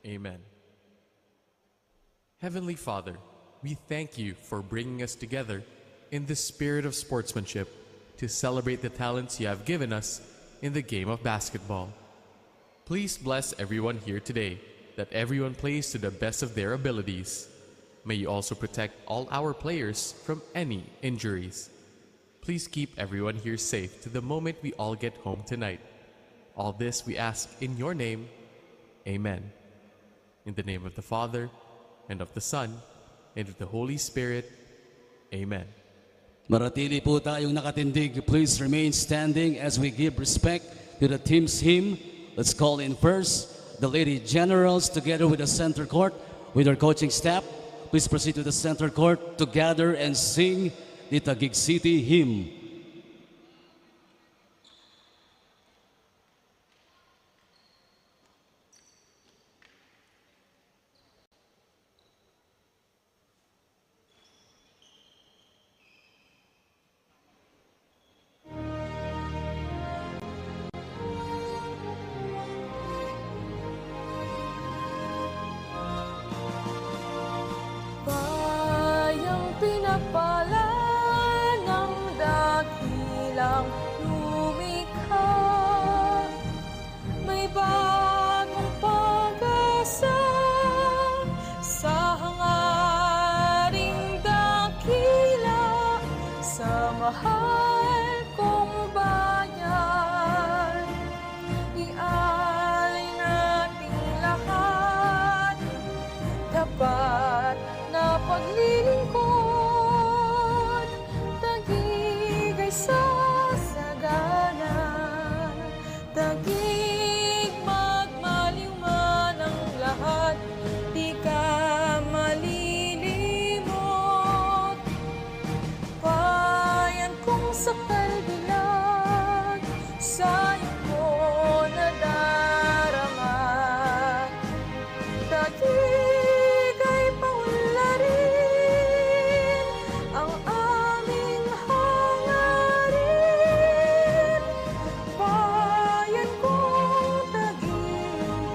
Amen. Heavenly Father, we thank you for bringing us together in the spirit of sportsmanship to celebrate the talents you have given us in the game of basketball. Please bless everyone here today, that everyone plays to the best of their abilities. May you also protect all our players from any injuries. Please keep everyone here safe to the moment we all get home tonight. All this we ask in your name. Amen. In the name of the Father, and of the Son, and of the Holy Spirit. Amen. Maratili po tayong nakatindig. Please remain standing as we give respect to the team's hymn. Let's call in first the Lady Generals together with the center court, with our coaching staff. Please proceed to the center court to gather and sing the Taguig City hymn. Pinapala ng dakilang lumikha, may bagong pag-asa sa hangaring dakila, sa mahal kong bayan. Ialay nating lahat, tapat na paglilingkod, Taguig ay sasagana, Taguig magmaliw man ang lahat, di ka malilimot. Bayan kong sakal dilag, sa'yo ko nadarama, Taguig ay paunlarin ang aming hangarin. Bayan kong Taguig,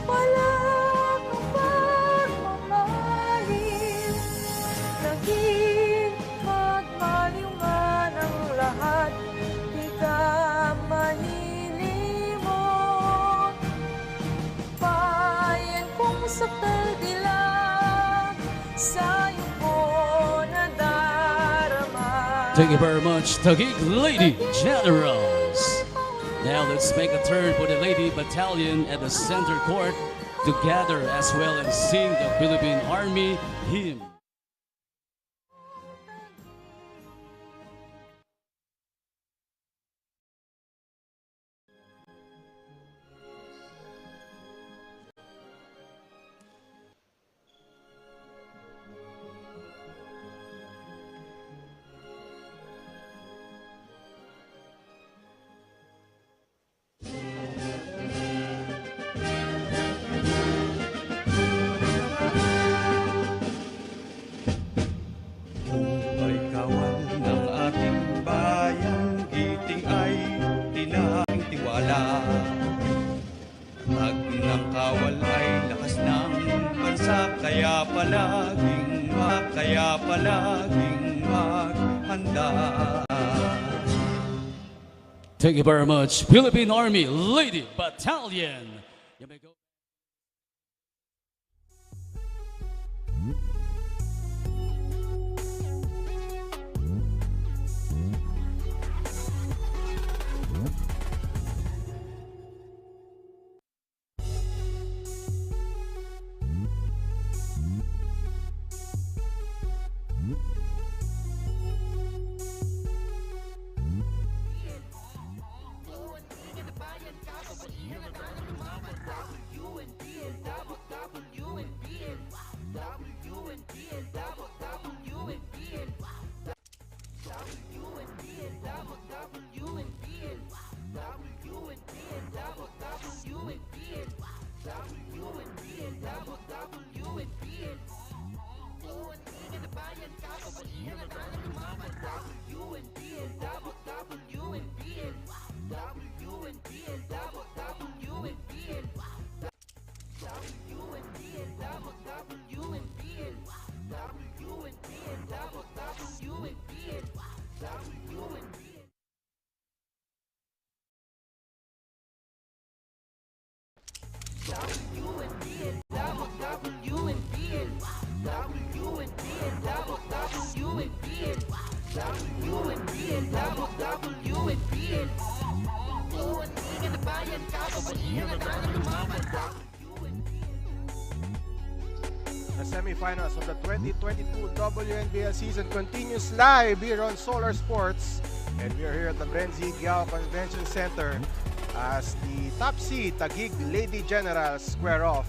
wala kang pagmamahal. Taguig, magmaliw man ang lahat, di ka mahilimot. Bayan kong sakal dilag, sa'yo ko nadarama. Thank you very much, Taguig Lady Generals. Now let's make a turn for the Lady Battalion at the center court to gather as well and sing the Philippine Army hymn. Ay kawal ng ating bayan, giting ay tinaking tiwala. Pag nakawal ay lakas ng bansa, kaya palaging maghanda. Thank you very much, Philippine Army Lady Battalion. You may go. The semifinals of the 2022 WNBL season continues live here on Solar Sports, and we are here at the Brenzy Giao Convention Center as the top seed Taguig Lady Generals square off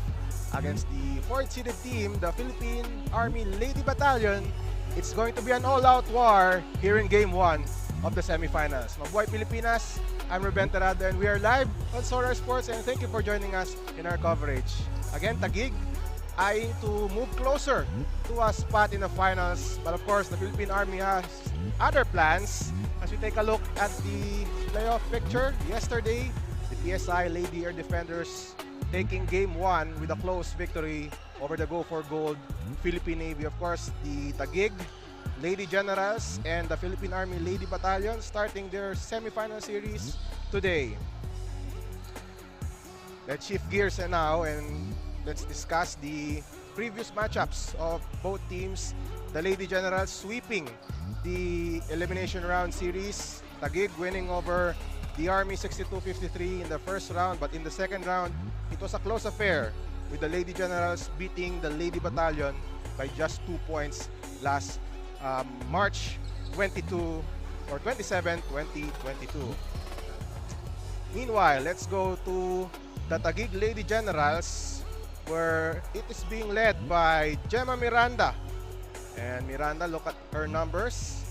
against the 4th seeded team, the Philippine Army Lady Battalion. It's going to be an all-out war here in Game 1 of the semifinals. Mabuhay Pilipinas! I'm Ruben Terada, and we are live on Solar Sports, and thank you for joining us in our coverage. Again, Taguig eyeing to move closer to a spot in the finals, but of course the Philippine Army has other plans. As we take a look at the playoff picture, yesterday the PSI Lady Air Defenders taking Game 1 with a close victory over the Go for Gold Philippine Navy. Of course, the Taguig Lady Generals and the Philippine Army Lady Battalion starting their semifinal series today. Let's shift gears now and let's discuss the previous matchups of both teams. The Lady Generals sweeping the elimination round series. Taguig winning over the Army 62-53 in the first round, but in the second round, it was a close affair with the Lady Generals beating the Lady Battalion by just 2 points last March 27, 2022. Meanwhile, let's go to the Taguig Lady Generals, where it is being led by Gemma Miranda. And Miranda, look at her numbers.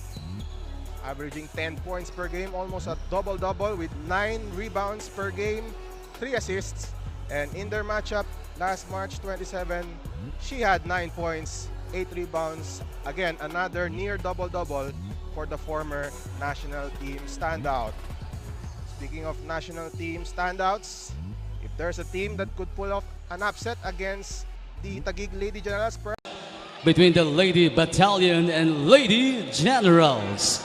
Averaging 10 points per game, almost a double-double with 9 rebounds per game, 3 assists. And in their matchup last March 27, she had 9 points, 8 rebounds. Again, another near double-double for the former national team standout. Speaking of national team standouts, if there's a team that could pull off an upset against the Taguig Lady Generals, between the Lady Battalion and Lady Generals.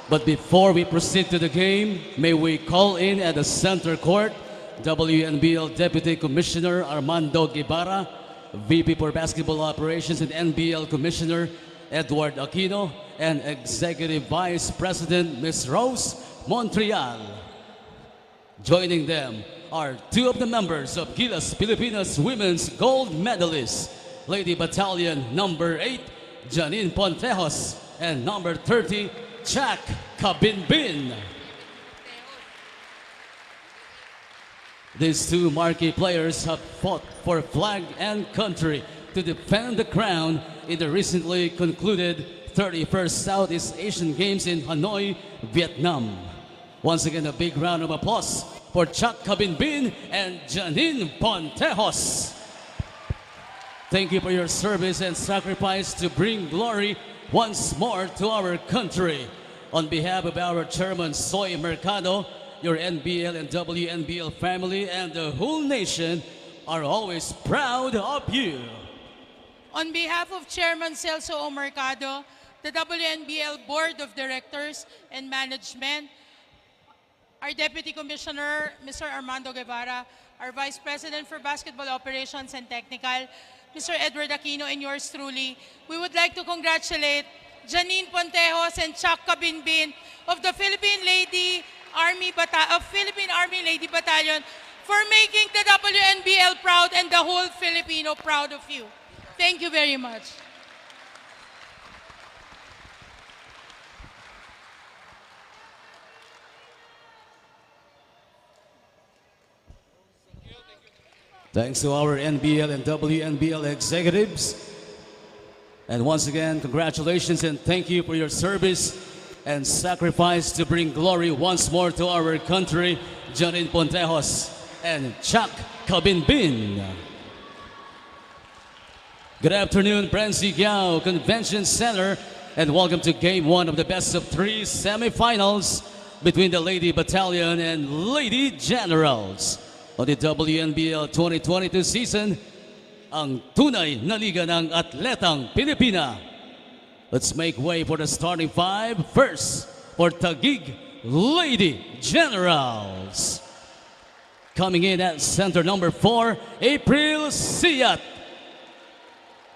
But before we proceed to the game, may we call in at the center court WNBL Deputy Commissioner Armando Guevara, VP for Basketball Operations and NBL Commissioner Edward Aquino, and Executive Vice President Ms. Rose Montreal. Joining them are 2 of the members of Gilas Pilipinas Women's Gold Medalists, Lady Battalion number 8, Janine Pontejos, and number 30, Jack Kabinbin. These 2 marquee players have fought for flag and country to defend the crown in the recently concluded 31st Southeast Asian Games in Hanoi, Vietnam. Once again, a big round of applause for Jack Kabinbin and Janine Pontejos. Thank you for your service and sacrifice to bring glory once more to our country. On behalf of our chairman, Soy Mercado, your NBL and WNBL family and the whole nation are always proud of you. On behalf of Chairman Celso O. Mercado, the WNBL Board of Directors and Management, our Deputy Commissioner, Mr. Armando Guevara, our Vice President for Basketball Operations and Technical, Mr. Edward Aquino, and yours truly, we would like to congratulate Janine Pontejos and Chuck Kabinbin of the Philippine Army Lady Battalion for making the WNBL proud and the whole Filipino proud of you. Thank you very much. Thanks to our NBL and WNBL executives. And once again, congratulations and thank you for your service and sacrifice to bring glory once more to our country, Janine Pontejos and Chuck Kabinbin. Good afternoon, Brenzy Giao Convention Center and welcome to Game 1 of the best of 3 semifinals between the Lady Battalion and Lady Generals of the WNBL 2022 season, ang tunay na liga ng atletang Pilipina. Let's make way for the starting five. First, for Taguig Lady Generals. Coming in at center number 4, April Siat.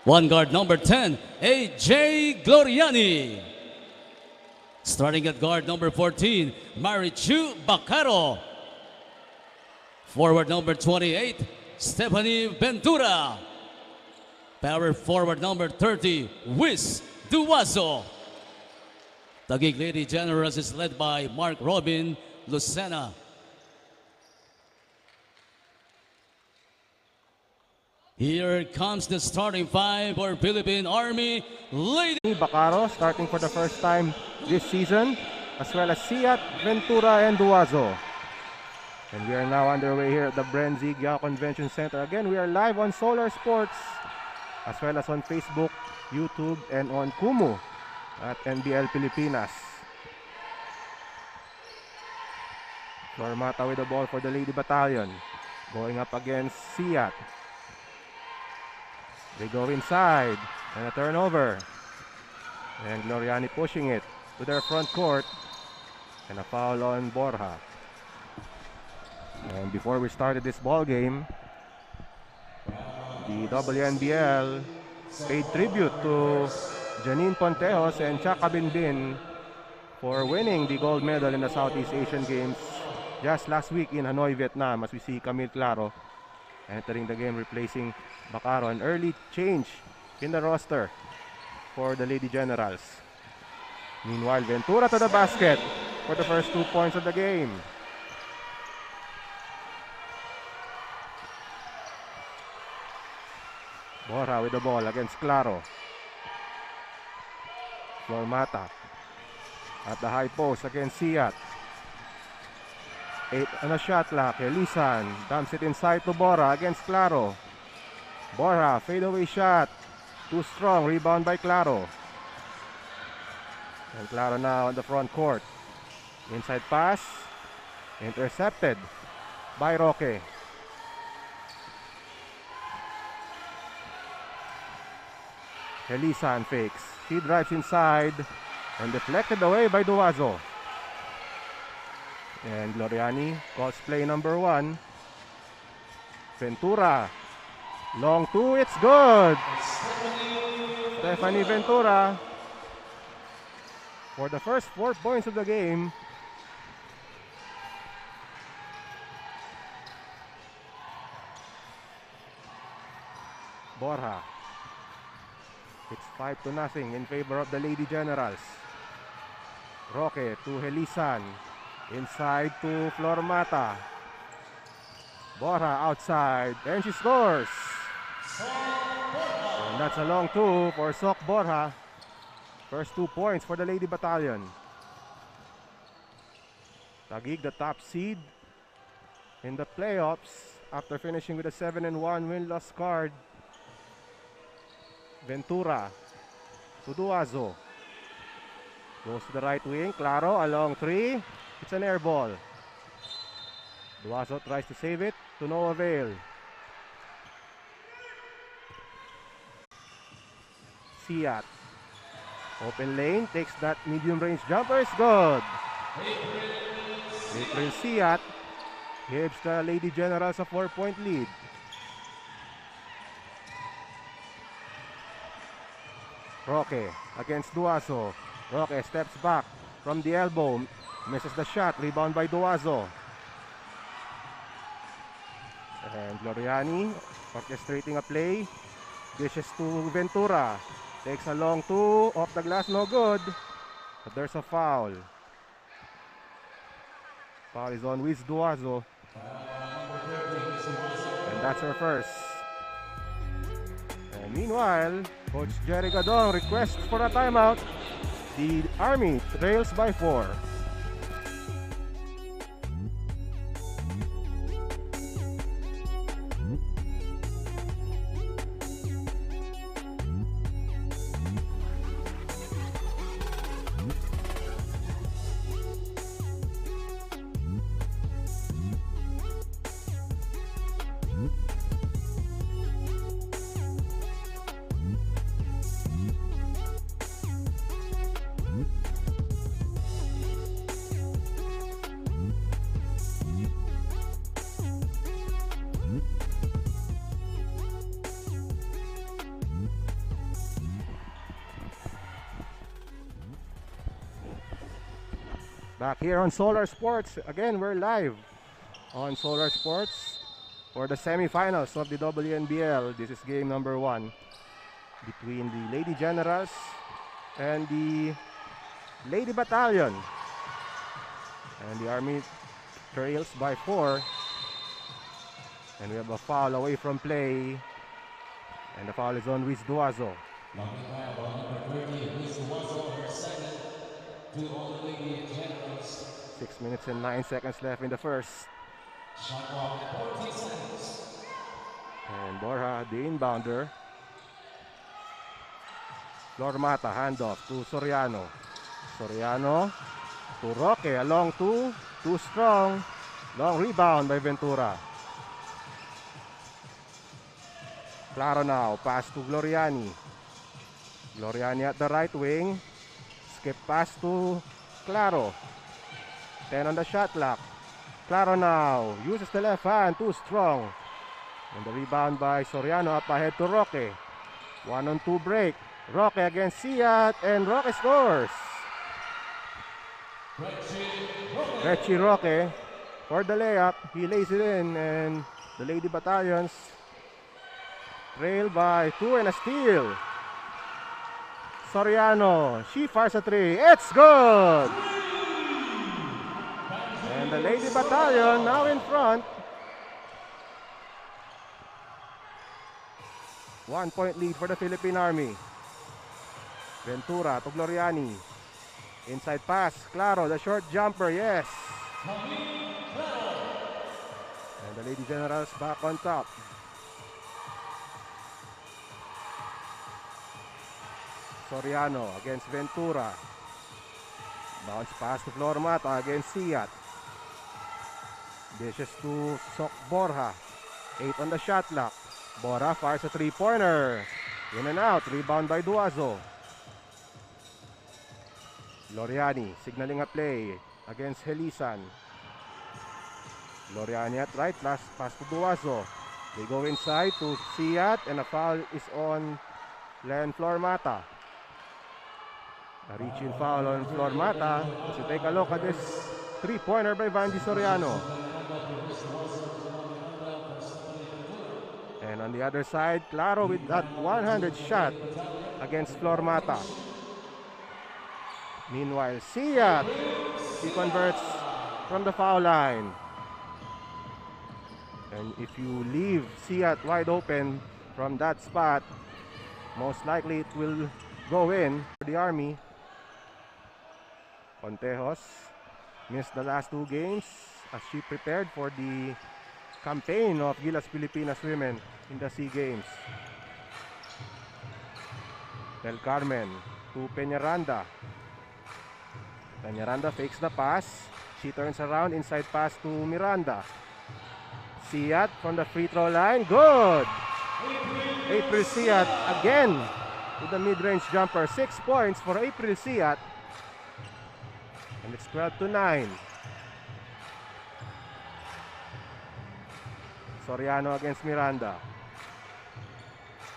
One guard number 10, AJ Gloriani. Starting at guard number 14, Marichu Bacaro. Forward number 28, Stephanie Ventura. Power forward number 30, Wiz Duwazo. Taguig Lady Generals is led by Mark Robin Lucena. Here comes the starting five for Philippine Army Lady. Bacaro starting for the first time this season, as well as Siat, Ventura, and Duazo. And we are now underway here at the Brenzy Giao Convention Center. Again, we are live on Solar Sports, as well as on Facebook, YouTube, and on Kumu at NBL Pilipinas. Formata with the ball for the Lady Battalion, going up against Siat. They go inside, and a turnover. And Gloriani pushing it to their front court. And a foul on Borja. And before we started this ball game, the WNBL paid tribute to Janine Pontejos and Chaka Binbin for winning the gold medal in the Southeast Asian Games just last week in Hanoi, Vietnam, as we see Camille Claro entering the game, replacing Bacaro. An early change in the roster for the Lady Generals. Meanwhile, Ventura to the basket for the first 2 points of the game. Borja with the ball against Claro. Formata at the high post against Siat. 8 on a shot clock. Elisan dumps it inside to Borja against Claro. Borja, fadeaway shot. Too strong. Rebound by Claro. And Claro now on the front court. Inside pass. Intercepted by Roque. Elisan fakes. He drives inside and deflected away by Duazo. And Gloriani calls play number 1. Ventura. Long 2, it's good. Stephanie Ventura for the first 4 points of the game. Borja. It's 5-0 in favor of the Lady Generals. Roque to Helisan. Inside to Flormata. Borja outside. And she scores. And that's a long 2 for Sok Borja. First 2 points for the Lady Battalion. Taguig, the top seed in the playoffs after finishing with a 7-1 win-loss card. Ventura to Duazo. Goes to the right wing. Claro, a long 3. It's an air ball. Duazo tries to save it, to no avail. Siat. Open lane, takes that medium range jumper, it's good. April Siat gives the Lady Generals a 4-point lead. Roque against Duazo. Roque steps back from the elbow. Misses the shot. Rebound by Duazo. And Gloriani orchestrating a play. Dishes to Ventura. Takes a long 2. Off the glass. No good. But there's a foul. Foul is on Wiz Duazo. And that's her first. And meanwhile, Coach Jerry Gadong requests for a timeout. The Army trails by 4. Back here on Solar Sports. Again, we're live on Solar Sports for the semifinals of the WNBL. This is game number 1 between the Lady Generals and the Lady Battalion. And the Army trails by 4. And we have a foul away from play. And the foul is on Luis Duazo. 6 minutes and 9 seconds left in the first. And Borja, the inbounder. Lormata, handoff to Soriano. Soriano to Roque, along two, too strong. Long rebound by Ventura. Claro now, pass to Gloriani. Gloriani at the right wing. Skip pass to Claro. 10 on the shot clock. Claro now, uses the left hand, too strong. And the rebound by Soriano, up ahead to Roque. 1-on-2 break. Roque against Siat, and Roque scores. Reggie Roque for the layup. He lays it in, and the Lady Battalions trail by 2 and a steal. Soriano, she fires a 3. It's good! And the Lady Battalion now in front. 1-point lead for the Philippine Army. Ventura to Gloriani. Inside pass, Claro, the short jumper, yes. And the Lady Generals back on top. Soriano against Ventura. Bounce pass to Flormata against Siat. Dishes to Sok Borja. 8 on the shot clock. Borja fires a 3-pointer. In and out. Rebound by Duazo. Gloriani signaling a play against Helisan. Gloriani at right. Last pass to Duazo. They go inside to Siat, and a foul is on Len Flormata. A reaching foul on Flormata. As you take a look at this 3-pointer by Vandy Soriano. And on the other side, Claro with that 100 shot against Flormata. Meanwhile, Siat, he converts from the foul line. And if you leave Siat wide open from that spot, most likely it will go in for the Army. Contejos missed the last 2 games as she prepared for the campaign of Gilas Pilipinas women in the SEA Games. Del Carmen to Peñaranda. Peñaranda fakes the pass. She turns around, inside pass to Miranda. Siat from the free throw line. Good! April Siat again with the mid-range jumper. 6 points for April Siat. And it's 12-9. Soriano against Miranda.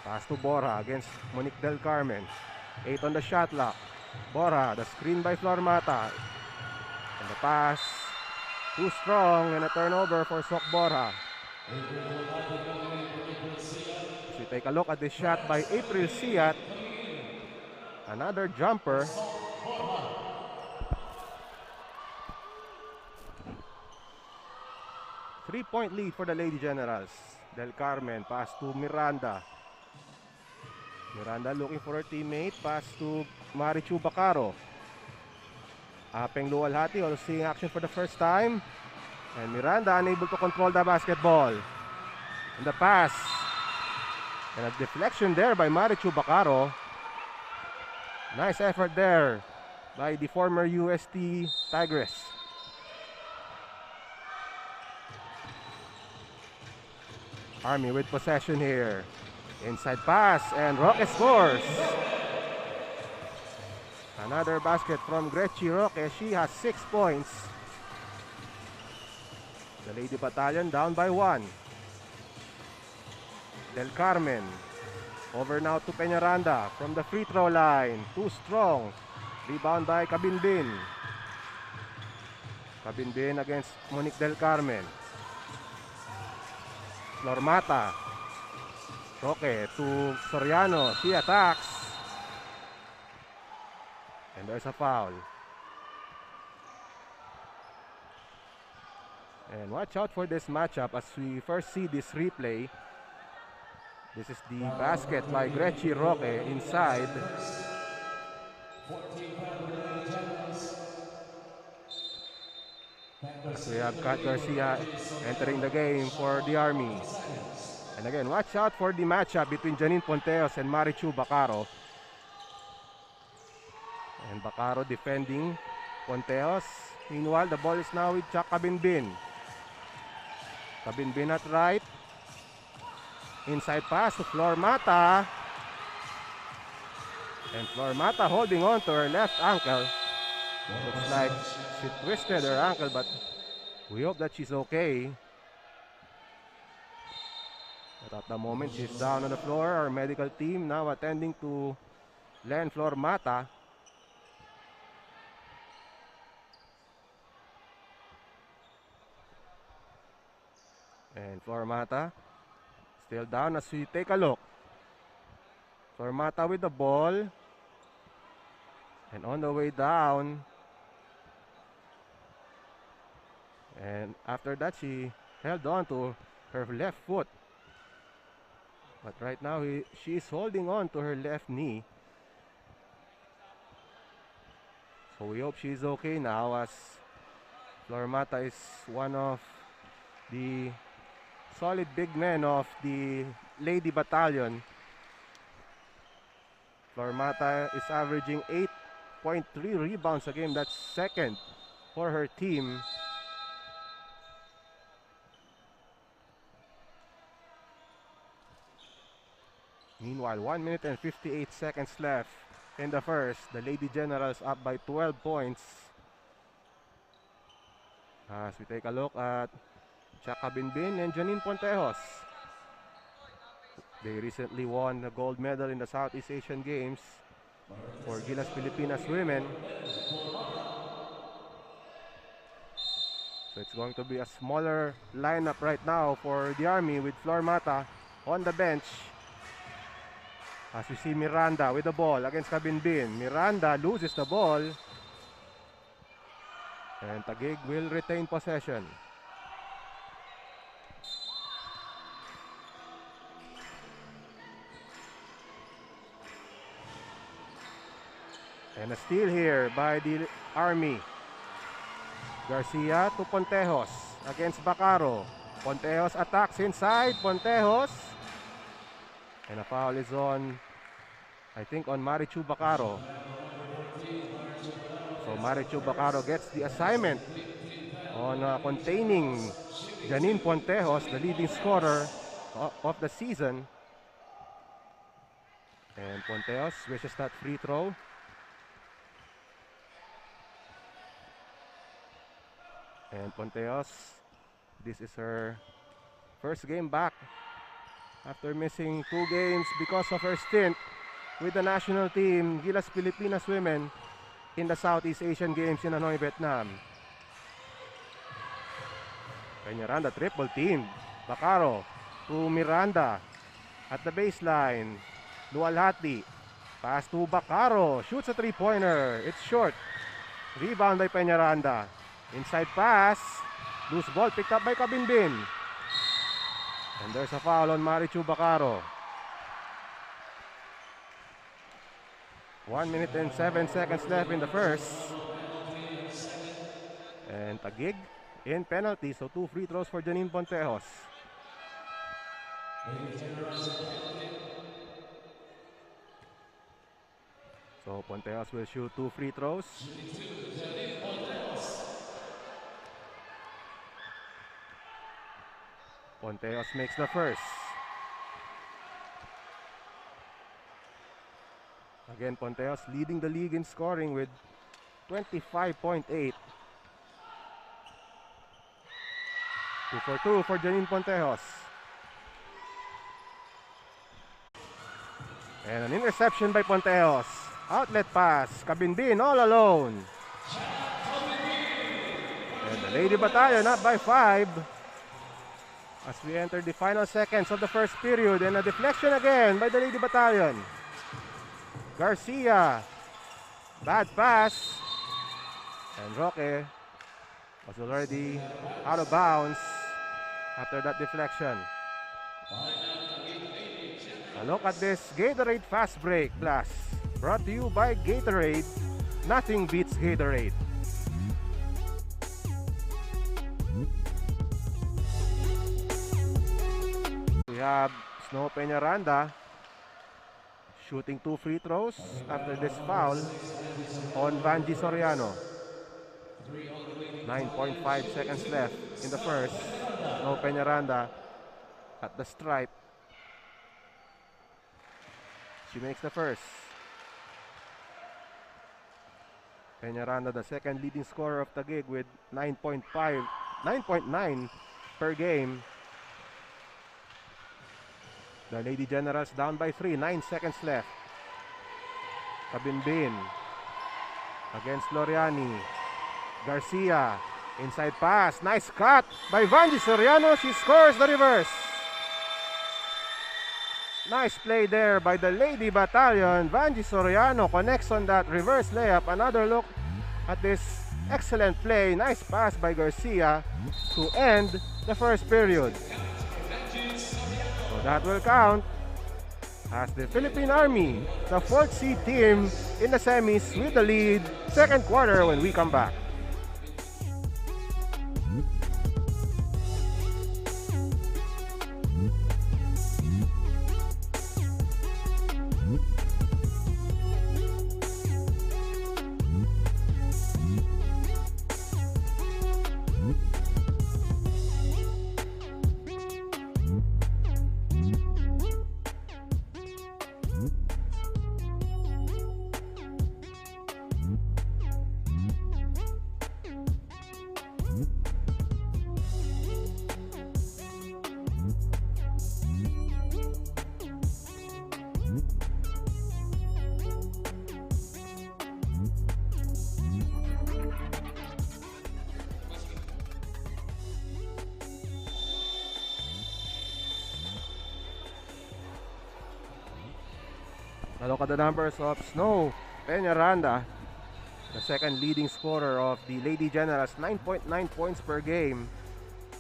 Pass to Borja against Monique Del Carmen. 8 on the shot clock. Borja, the screen by Flormata. And the pass, too strong, and a turnover for Sok Borja. So we take a look at the shot by April Siat. Another jumper. Three-point lead for the Lady Generals. Del Carmen, pass to Miranda. Miranda looking for her teammate. Pass to Marichu Bacaro. Apeng Luwalhati also seeing action for the first time. And Miranda unable to control the basketball. And the pass. And a deflection there by Marichu Bacaro. Nice effort there by the former UST Tigress. Army with possession here. Inside pass, and Roque scores. Another basket from Gretchen Roque. She has 6 points. The Lady Battalion down by 1. Del Carmen. Over now to Peñaranda from the free throw line. Too strong. Rebound by Cabinbin. Cabinbin against Monique Del Carmen. Lormata. Roque to Soriano. She attacks. And there's a foul. And watch out for this matchup as we first see this replay. This is the basket by Gretchen Roque inside. As we have Kat Garcia entering the game for the Army. And again, watch out for the matchup between Janine Ponteos and Marichu Bacaro. And Bacaro defending Ponteos. Meanwhile, the ball is now with Chuck Cabinbin. Cabinbin at right. Inside pass to Flor Mata. And Flor Mata holding on to her left ankle. Looks like she twisted her ankle, but we hope that she's okay. But at the moment, she's down on the floor. Our medical team now attending to Len Flor Mata. And Flor Mata still down as we take a look. Flor Mata with the ball. And on the way down. And after that, she held on to her left foot. But right now, she is holding on to her left knee. So we hope she's okay now, as Flor Mata is one of the solid big men of the Lady Battalion. Flor Mata is averaging 8.3 rebounds a game. That's second for her team. Meanwhile, 1 minute and 58 seconds left in the first. The Lady Generals up by 12 points. As we take a look at Chaka Binbin and Janine Pontejos. They recently won the gold medal in the Southeast Asian Games for Gilas Pilipinas women. So it's going to be a smaller lineup right now for the Army, with Flor Mata on the bench. As we see Miranda with the ball against Cabinbin. Miranda loses the ball. And Taguig will retain possession. And a steal here by the Army. Garcia to Pontejos against Bacaro. Pontejos attacks inside. Pontejos. And a foul is on, I think, on Marichu Bacaro. So Marichu Bacaro gets the assignment on containing Janine Pontejos, the leading scorer of the season. And Pontejos wishes that free throw. And Pontejos, this is her first game back after missing 2 games because of her stint with the national team, Gilas Pilipinas women, in the Southeast Asian Games in Hanoi, Vietnam. Miranda triple team. Bacaro to Miranda at the baseline. Lualhati. Pass to Bacaro. Shoots a 3-pointer. It's short. Rebound by Peñaranda. Inside pass. Loose ball picked up by Cabinbin. And there's a foul on Marichu Bacaro. 1 minute and 7 seconds left in the first. And Taguig in penalty. So 2 free throws for Janine Pontejos. So Pontejos will shoot 2 free throws. Pontejos makes the first. Again, Pontejos leading the league in scoring with 25.8. 2 for 2 for Janine Pontejos. And an interception by Pontejos. Outlet pass. Cabinbin all alone. And the Lady Battalion up by 5 as we enter the final seconds of the first period. And a deflection again by the Lady Battalion. Garcia, bad pass. And Roque was already out of bounds after that deflection. A look at this Gatorade Fast Break Blast, brought to you by Gatorade. Nothing beats Gatorade. We have Snow Peñaranda shooting 2 free throws after this foul on Vanji Soriano. 9.5 seconds left in the first. Snow Peñaranda at the stripe. She makes the first. Peñaranda, the second leading scorer of Taguig with 9.9 per game. The Lady Generals down by 3, 9 seconds left. Kabinbin against Loriani. Garcia, inside pass, nice cut by Vanji Soriano. She scores the reverse. Nice play there by the Lady Battalion. Vanji Soriano connects on that reverse layup. Another look at this excellent play. Nice pass by Garcia to end the first period. So that will count as the Philippine Army, the 4th seed team in the semis with the lead. Second quarter when we come back. Look at the numbers of Snow Peñaranda, the second leading scorer of the Lady Generals, 9.9 points per game.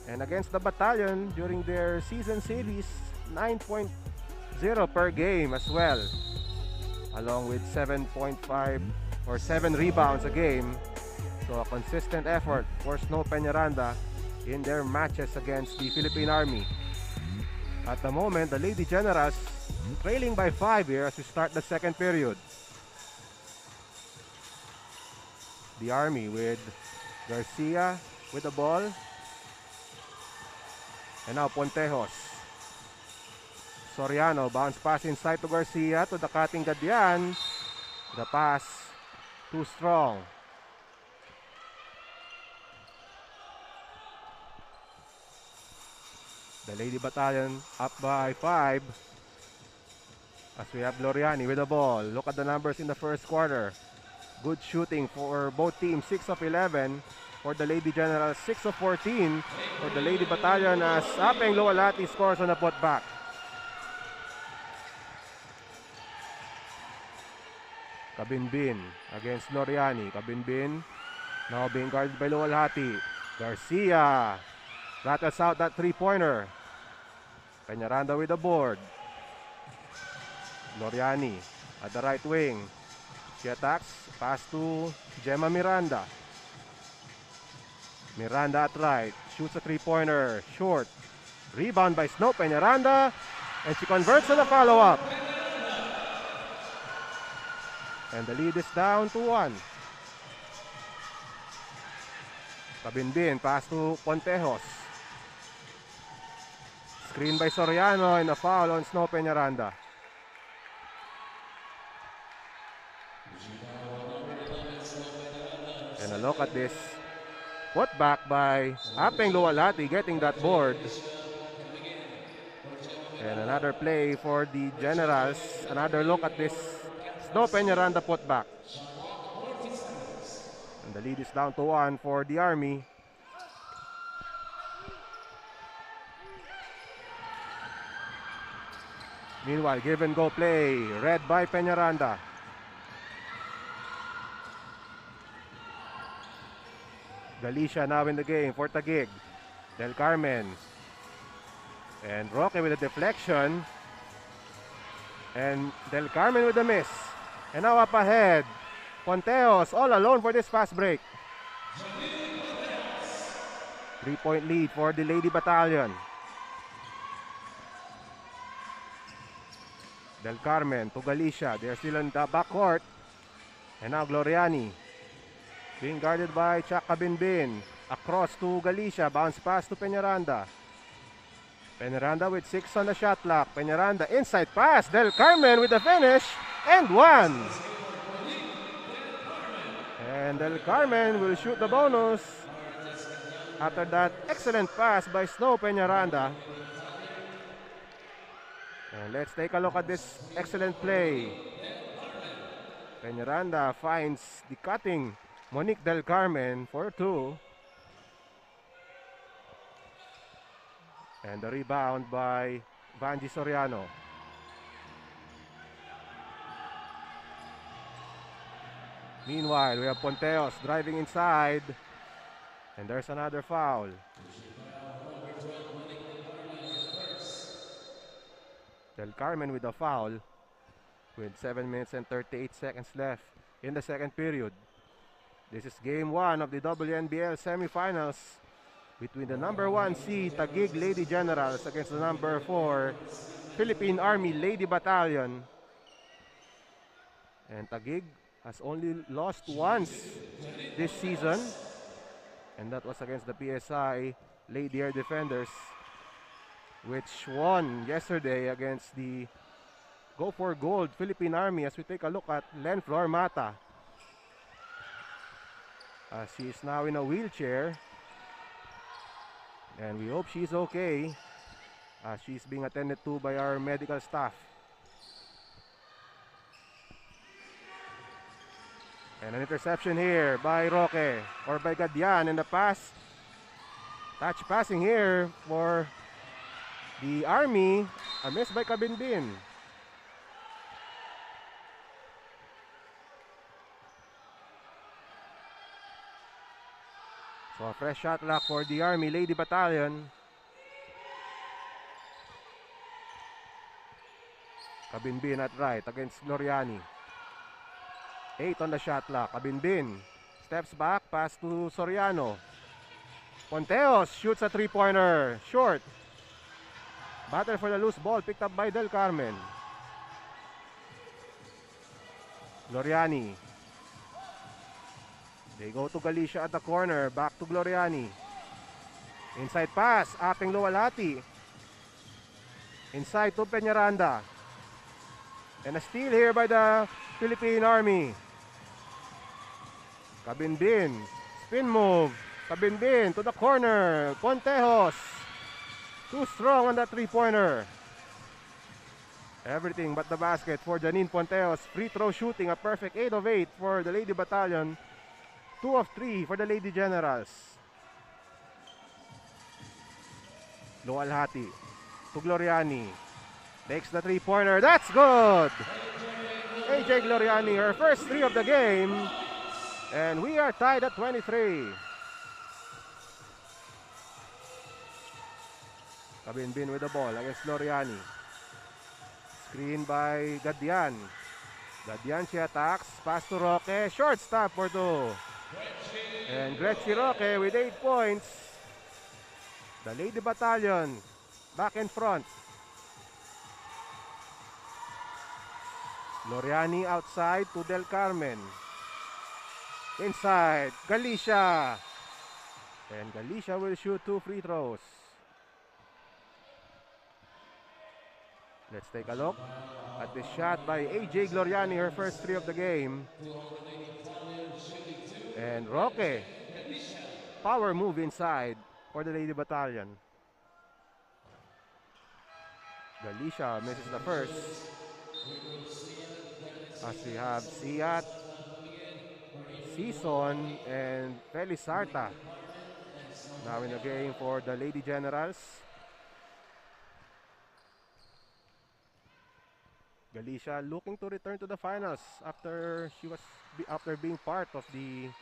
And against the Battalion during their season series, 9.0 per game as well, along with 7.5 or 7 rebounds a game. So a consistent effort for Snow Peñaranda in their matches against the Philippine Army. At the moment, the Lady Generals trailing by 5 here as we start the second period. The Army with Garcia with the ball. And now Pontejos. Soriano, bounce pass inside to Garcia, to the cutting Gadian. The pass too strong. The Lady Battalion up by 5. As we have Loriani with the ball. Look at the numbers in the first quarter. Good shooting for both teams. 6 of 11 for the Lady Generals. 6 of 14 for the Lady Battalion as Apeng Luwalhati scores on a putback. Kabinbin against Loriani. Kabinbin now being guarded by Luwalhati. Garcia rattles out that three-pointer. Peñaranda with the board. Loriani at the right wing. She attacks. Pass to Gemma Miranda. Miranda at right. Shoots a three-pointer. Short. Rebound by Snow Peñaranda. And she converts on the follow-up. And the lead is down to 1. Kabinbin. Pass to Pontejos. Screen by Soriano and a foul on Snow Peñaranda. And a look at this. Put back by Apeng Luwalhati getting that board. And another play for the Generals. Another look at this. Snow Peñaranda put back. And the lead is down to 1 for the Army. Meanwhile, give and go play, read by Peñaranda. Galicia now in the game for Taguig. Del Carmen. And Roque with a deflection. And Del Carmen with a miss. And now up ahead, Ponteos all alone for this fast break. 3-point lead for the Lady Battalion. Del Carmen to Galicia. They're still in the backcourt. And now Gloriani. Being guarded by Chaka Binbin. Across to Galicia. Bounce pass to Peñaranda. Peñaranda with 6 on the shot clock. Peñaranda inside pass. Del Carmen with the finish. And 1. And Del Carmen will shoot the bonus. After that excellent pass by Snow Peñaranda. And let's take a look at this excellent play. Peñaranda finds the cutting Monique Del Carmen for 2. And the rebound by Vanji Soriano. Meanwhile, we have Ponteos driving inside. And there's another foul. Del Carmen with a foul with 7 minutes and 38 seconds left in the second period. This is game 1 of the WNBL semifinals between the number 1 seed Taguig Lady Generals against the number 4 Philippine Army Lady Battalion. And Taguig has only lost once this season, and that was against the PSI Lady Air Defenders, which won yesterday against the Go for Gold Philippine Army. As we take a look at Len Flor Mata, she is now in a wheelchair, and we hope she's okay. She's being attended to by our medical staff. And an interception here by Roque or by Gadian in the pass. Touch passing here for the Army. A miss by Kabinbin. So a fresh shot clock for the Army Lady Battalion. Kabinbin at right against Gloriani. 8 on the shot clock. Kabinbin steps back, pass to Soriano. Ponteos shoots a 3-pointer. Short. Battle for the loose ball picked up by Del Carmen. Gloriani. They go to Galicia at the corner. Back to Gloriani. Inside pass. Aping Luwalhati. Inside to Peñaranda. And a steal here by the Philippine Army. Kabinbin. Spin move. Kabinbin to the corner. Pontejos. Too strong on that 3-pointer. Everything but the basket for Janine Pontejos. Free throw shooting. A perfect 8 of 8 for the Lady Battalion. 2 of 3 for the Lady Generals. Luwalhati to Gloriani. Takes the 3-pointer. That's good! AJ Gloriani, her first 3 of the game. And we are tied at 23. Kabinbin with the ball against Gloriani. Screen by Gadian. Gadian, she attacks. Pass to Roque. Short stop for 2. And Gretchen Roque with 8 points. The Lady Battalion back in front. Gloriani outside to Del Carmen. Inside, Galicia. And Galicia will shoot 2 free throws. Let's take a look at the shot by AJ Gloriani, her first 3 of the game. And Roque, power move inside for the Lady Battalion. Galicia misses the first. As we have Siat, Season, and Felisarta now in the game for the Lady Generals. Galicia looking to return to the finals after after being part of the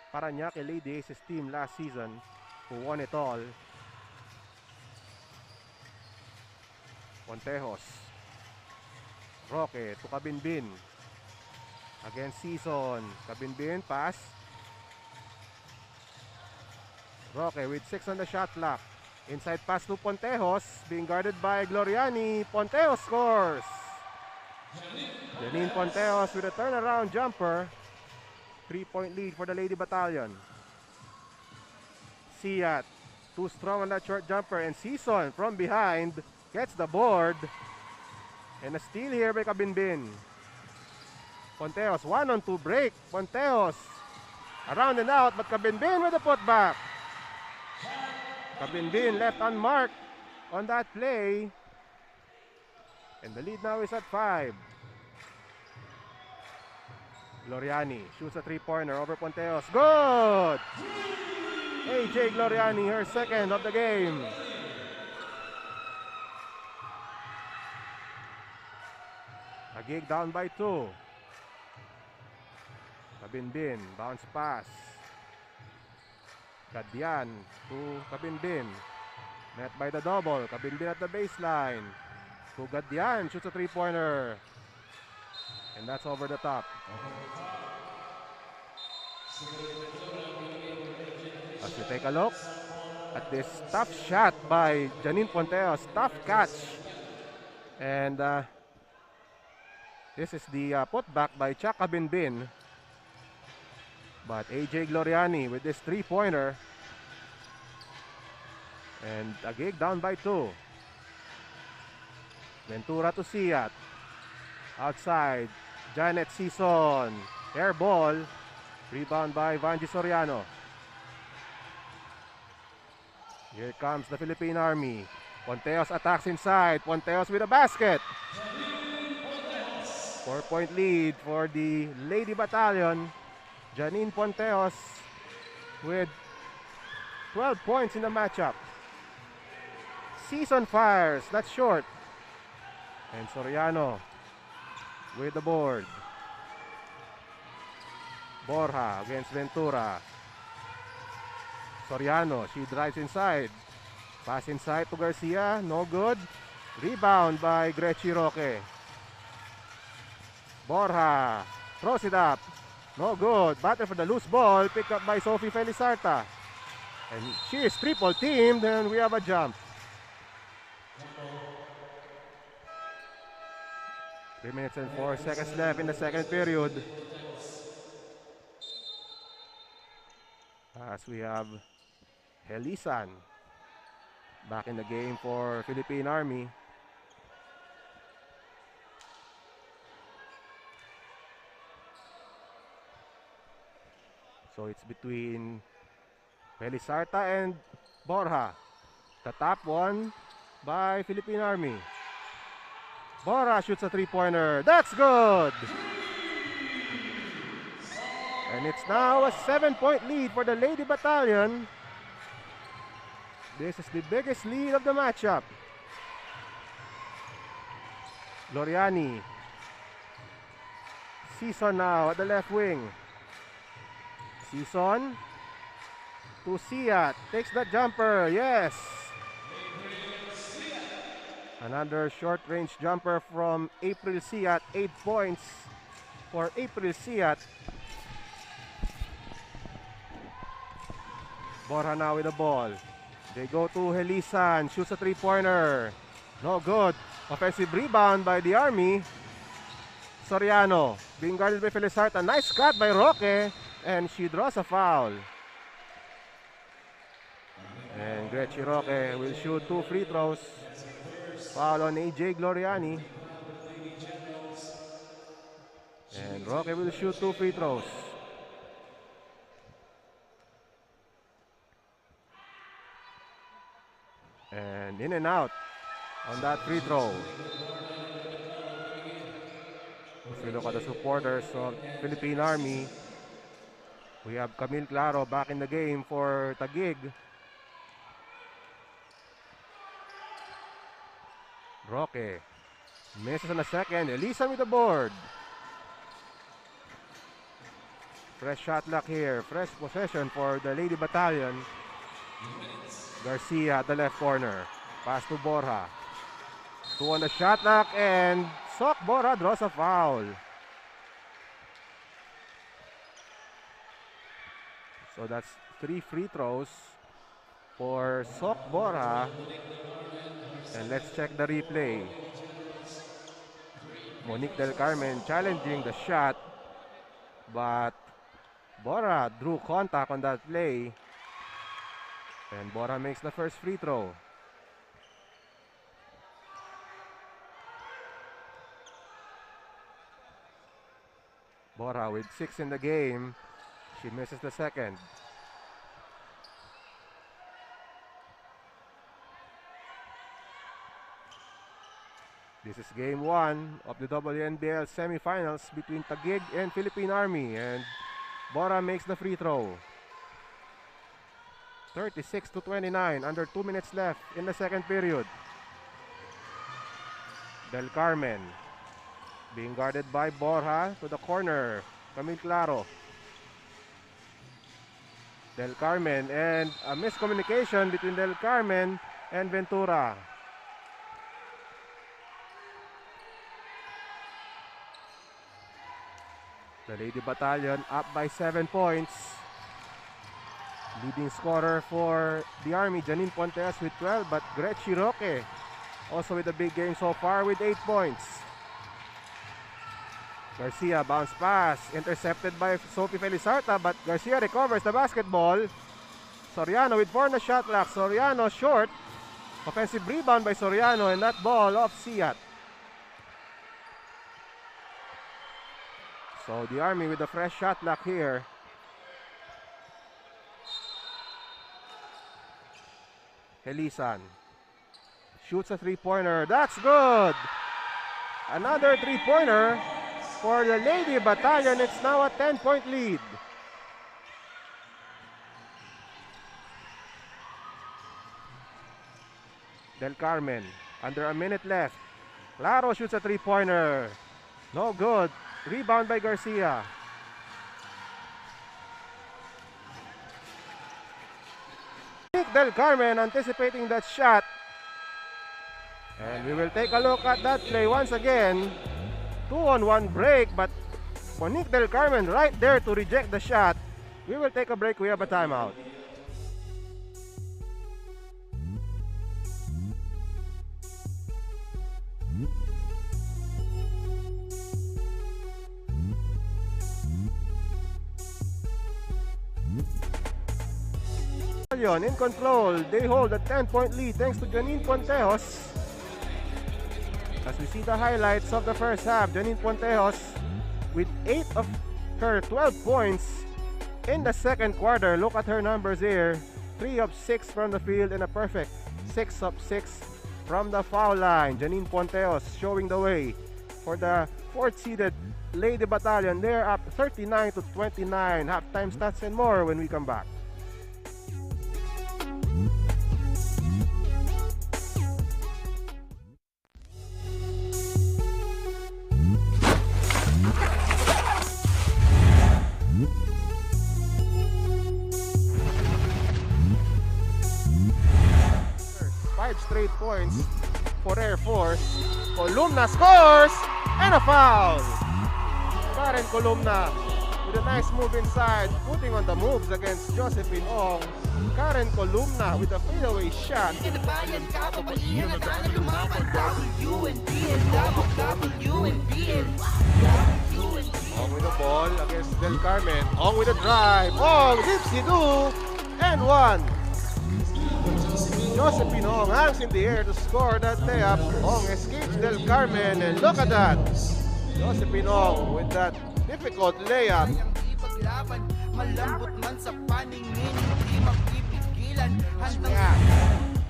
Parañaque Lady Aces team last season, who won it all. Pontejos. Roque to Cabinbin. Against Season. Cabinbin, pass. Roque with 6 on the shot clock. Inside pass to Pontejos, being guarded by Gloriani. Pontejos scores! Janine Pontejos with a turnaround jumper. 3-point lead for the Lady Battalion. Siat, too strong on that short jumper, and Season from behind gets the board. And a steal here by Cabinbin. Pontejos, 1-on-2 break. Pontejos around and out, but Cabinbin with the putback. Cabinbin left unmarked on that play. And the lead now is at 5. Gloriani shoots a 3-pointer over Pontejos. Good! AJ Gloriani, her second of the game. Taguig down by 2. Cabinbin, bounce pass. Gadian to Cabinbin. Net by the double. Cabinbin at the baseline. To Gadian, shoots a 3-pointer. And that's over the top. As we take a look at this tough shot by Janine Pontejos. Tough catch. And this is the putback by Chuck Cabinbin. But AJ Gloriani with this 3-pointer. And Taguig down by 2. Ventura to Siat. Outside, Janet Season. Air ball. Rebound by Vanji Soriano. Here comes the Philippine Army. Pontejos attacks inside. Pontejos with a basket. 4-point lead for the Lady Battalion. Janine Pontejos with 12 points in the matchup. Season fires, that's short. And Soriano with the board. Borja against Ventura. Soriano, she drives inside. Pass inside to Garcia, no good. Rebound by Grechi Roque. Borja throws it up. No good. Battle for the loose ball. Picked up by Sophie Felizarta. And she is triple teamed, and we have a jump. 3 minutes and 4 seconds left in the second period. As we have Helisan back in the game for Philippine Army. So it's between Felizarta and Borja. The top one by Philippine Army. Borja shoots a 3-pointer. That's good! And it's now a 7-point lead for the Lady Battalion. This is the biggest lead of the matchup. Gloriani. Season now at the left wing. Season to Siat. Takes the jumper. Yes. Another short-range jumper from April Siat. 8 points for April Siat. Borja now with the ball. They go to Helisan. Shoots a 3-pointer. No good. Offensive rebound by the Army. Soriano being guarded by Felizarta. Nice cut by Roque. And she draws a foul. And Grechi Roque will shoot 2 free throws. Foul on AJ Gloriani. And Roque will shoot 2 free throws. And in and out on that free throw. If we look at the supporters of Philippine Army, we have Camille Claro back in the game for Taguig. Roque Misses on the second. Elisa with the board. Fresh shot luck here. Fresh possession for the Lady Battalion. Garcia at the left corner. Pass to Borja. 2 on the shot clock, and Sok Borja draws a foul. So that's 3 free throws for Sok Borja. And let's check the replay. Monique Del Carmen challenging the shot, but Borja drew contact on that play. And Borja makes the first free throw. Borja with 6 in the game. She misses the second. This is game 1 of the WNBL Semifinals between Taguig and Philippine Army. And Borja makes the free throw. 36-29, under 2 minutes left in the second period. Del Carmen being guarded by Borja to the corner. Camille Claro. Del Carmen, and a miscommunication between Del Carmen and Ventura. The Lady Battalion up by 7 points. Leading scorer for the Army, Janine Pontes with 12, but Gretchen Roque also with a big game so far with 8 points. Garcia bounce pass, intercepted by Sophie Felizarta, but Garcia recovers the basketball. Soriano with 4 on the shot clock. Soriano short. Offensive rebound by Soriano, and that ball off Siat. So the Army with a fresh shot clock here. Helisan shoots a 3-pointer. That's good. Another 3-pointer for the Lady Battalion. It's now a 10-point lead. Del Carmen, under a minute left. Claro shoots a 3-pointer. No good. Rebound by Garcia. Del Carmen anticipating that shot. And we will take a look at that play once again. 2-on-1 break, but Monique Del Carmen right there to reject the shot. We will take a break. We have a timeout. In control, they hold a 10-point lead thanks to Janine Pontejos. As we see the highlights of the first half, Janine Pontejos with 8 of her 12 points in the second quarter. Look at her numbers here. 3 of 6 from the field and a perfect 6 of 6 from the foul line. Janine Pontejos showing the way for the 4th-seeded Lady Battalion. They're up 39-29. Halftime stats and more when we come back. Straight points for Air Force. Columna scores and a foul. Karen Columna with a nice move inside, putting on the moves against Josephine Ong. Karen Columna with a fadeaway shot. Ong with the ball against Del Carmen. Ong with a drive. Ong dipsy-do and one. Josephine Ong hangs in the air to score that layup. Ong escapes Del Carmen, and look at that. Josephine Ong with that difficult layup.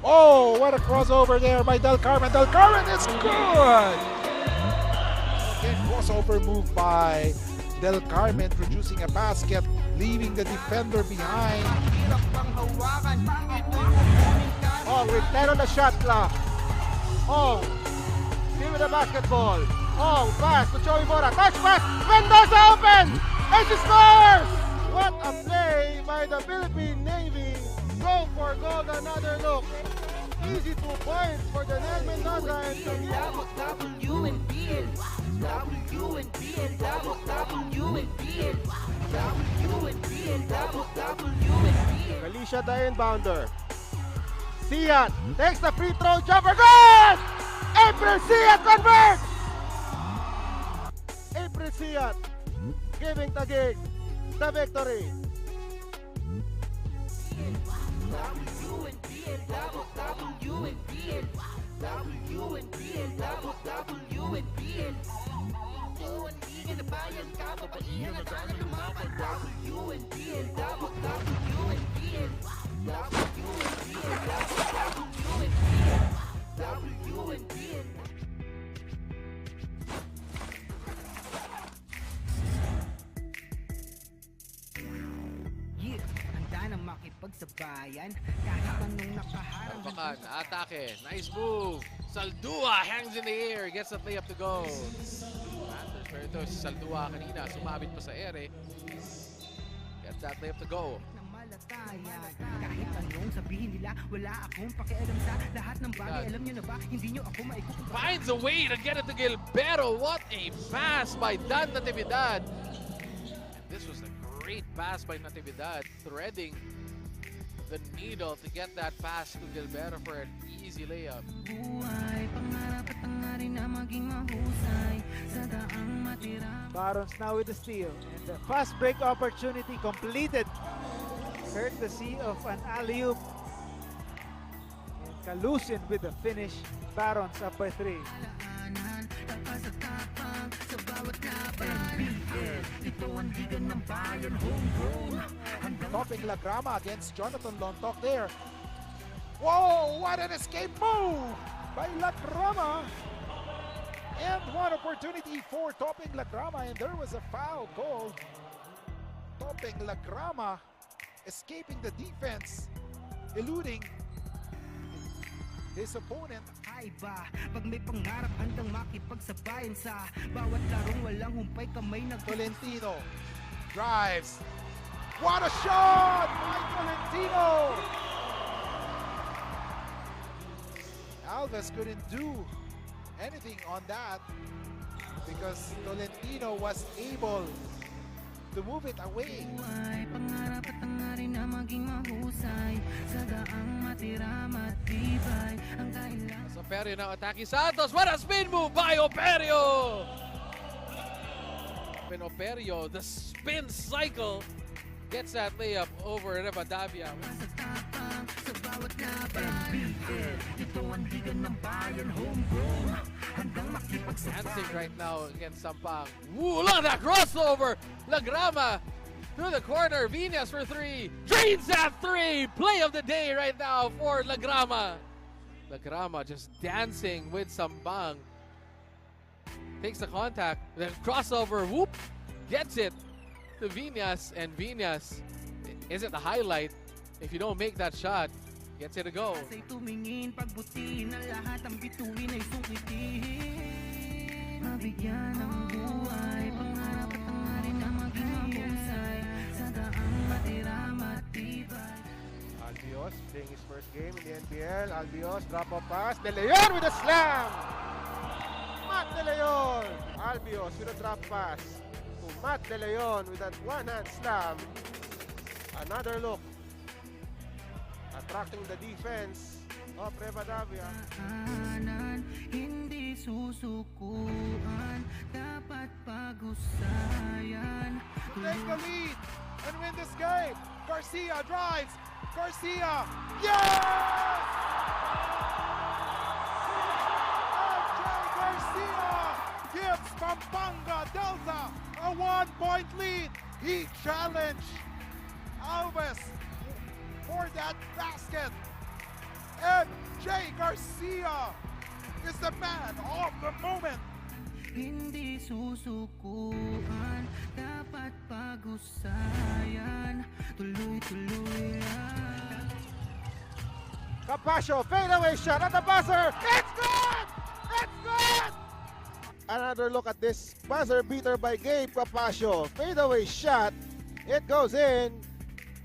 Oh, what a crossover there by Del Carmen. Del Carmen is good. Okay, crossover move by Del Carmen, producing a basket, leaving the defender behind. Ong with 10 on the shot clock. Ong Still with the basketball. Oh, pass to Joey Mora. Touch pass. Mendoza open. And she scores! What a play by the Philippine Navy. Go for gold, another look. Easy 2 points for Daniel Mendoza and WNBL. WNBL. WNBL. WNBL. Kalisha the inbounder. Siat takes the free throw jumper. Good! April Siat converts! April Siat giving Taguig the victory. Handa na makipagsabayan kahit anong nakaharap. Bakan, atake, nice move. Saldua hangs in the air, gets the layup to go. Pero ito, si Saldua kanina, sumabit pa sa ere. Gets that layup to go. Kahit anong sabihin nila, wala akong pakialam sa lahat ng bagay. Alam nyo na ba, hindi nyo ako maikukumpara. Finds a way to get it to Gilberto. What a pass by Dan Natividad. This was a great pass by Natividad, threading the needle to get that pass to Gilberto for an easy layup. Barons now with the steal, and the fast break opportunity completed, courtesy of an alley-oop. And Kalusin with the finish. Barons up by 3. Topping Lagrama against Jonathan Lontok there. Whoa, what an escape move by Lagrama. And one opportunity for Topping Lagrama, and there was a foul called. Topping Lagrama escaping the defense, eluding his opponent. Ay ba, pag may pangarap handang makipagsabayan sa bawat larong walang humpay kamay Tolentino drives. What a shot by Tolentino! Alves couldn't do anything on that because Tolentino was able to move it away. Sa Operio now attacking Santos. What a spin move by Operio! When Operio, the spin cycle, gets that layup over Rivadavia. Dancing right now against Sampang. Woo, look at that crossover! Lagrama through the corner. Vinas for 3. Drains that 3! Play of the day right now for Lagrama. Lagrama just dancing with Sampang. Takes the contact, then crossover, whoop! Gets it to Vinas, and Vinas isn't the highlight. If you don't make that shot, gets it to go. Albios playing his first game in the NBL. Albios drop a pass. De Leon with a slam. Matt De Leon. Albios with a drop pass to Matt De Leon with that one-hand slam. Another look. Attracting the defense of Rivadavia. Hindi susukuan, dapat pag-usayan. Take the lead and win this game. Garcia drives. Garcia. Yes! RJ Garcia gives Pampanga Delta a 1-point lead. He challenged Alves for that basket. And Jay Garcia is the man of the moment. Hindi susukuan, dapat pag-usayan. Tuloy-tuloy lang. Capascio, fadeaway shot at the buzzer. It's good! It's good! another look at this buzzer beater by Gabe Capasio. Fadeaway shot. It goes in.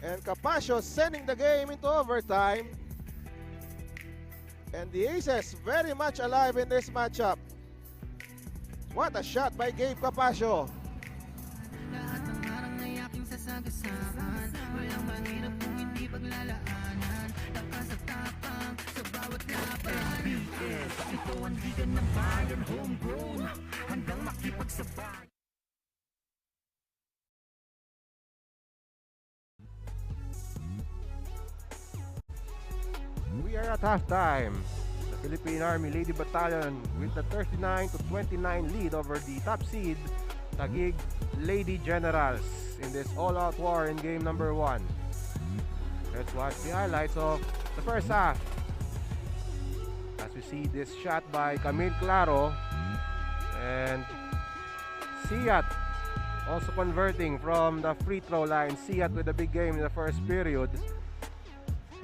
And Capasio sending the game into overtime. And the Aces very much alive in this matchup. What a shot by Gabe Capasio. Lahat ng harang ay aking sasagasaan. Walang mahirap kung hindi paglalaanan. Lakas at tapang sa bawat laban. BS, ito ang liga ng bayan. Homegrown, handang makipagsabay. We are at halftime. The Philippine Army Lady Battalion with the 39-29 lead over the top seed Taguig Lady Generals in this all-out war in game number 1. Let's watch the highlights of the first half. As we see this shot by Camille Claro and Siat also converting from the free throw line. Siat with a big game in the first period.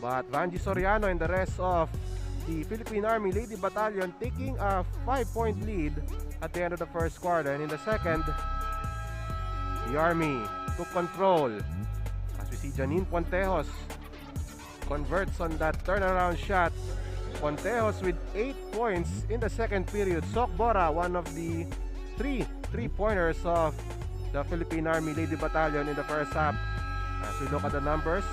But Vanji Soriano and the rest of the Philippine Army Lady Battalion taking a 5-point lead at the end of the first quarter. And in the second, the Army took control. As we see Janine Pontejos converts on that turnaround shot. Pontejos with 8 points in the second period. Sok Bora, one of the three-pointers of the Philippine Army Lady Battalion in the first half. As we look at the numbers,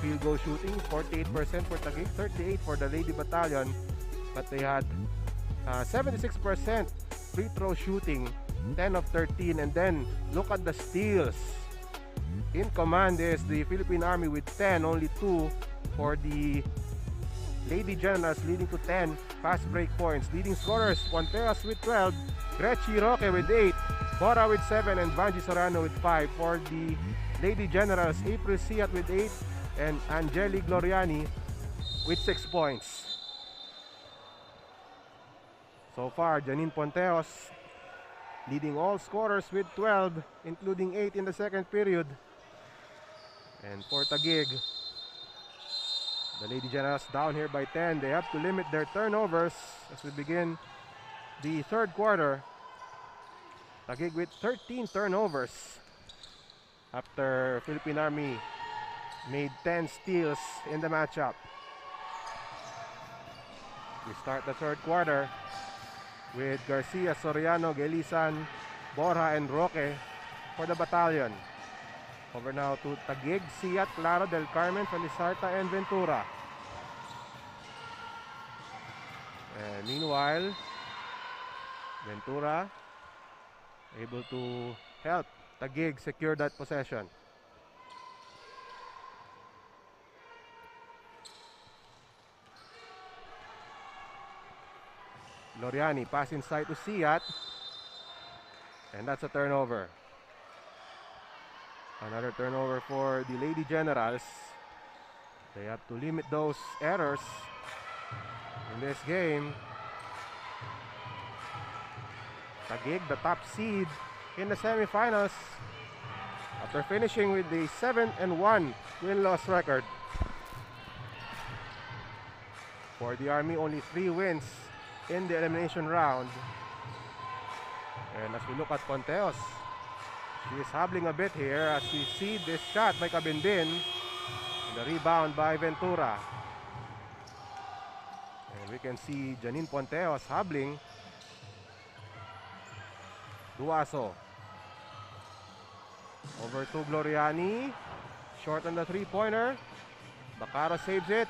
field goal shooting, 48% for Taguig, 38% for the Lady Battalion. But they had 76% free throw shooting, 10 of 13. And then look at the steals. In command is the Philippine Army with 10, only 2 for the Lady Generals, leading to 10 fast break points. Leading scorers, Ponteras with 12, Grechi Roque with 8, Bora with 7, and Vanji Sorano with 5. For the Lady Generals, April Siat with 8, and Angeli Gloriani with 6 points. So far, Janine Ponteos leading all scorers with 12, including 8 in the second period. And for Taguig, the Lady Generals down here by 10. They have to limit their turnovers as we begin the third quarter. Taguig with 13 turnovers after Philippine Army made 10 steals in the matchup. We start the third quarter with Garcia, Soriano, Gelisan, Borja, and Roque for the Battalion. Over now to Taguig, Siat, Claro, Del Carmen, Felizarta, and Ventura. And meanwhile, Ventura able to help Taguig secure that possession. Gloriani pass inside to Siat, and that's a turnover. Another turnover for the Lady Generals. They have to limit those errors in this game. Taguig, the top seed in the semifinals, after finishing with the 7-1 win-loss record. For the Army, only 3 wins in the elimination round. And as we look at Ponteos, she is hobbling a bit here as we see this shot by Cabinbin and the rebound by Ventura. And we can see Janine Ponteos hobbling. Duaso over to Gloriani, short on the three-pointer. Bacaro saves it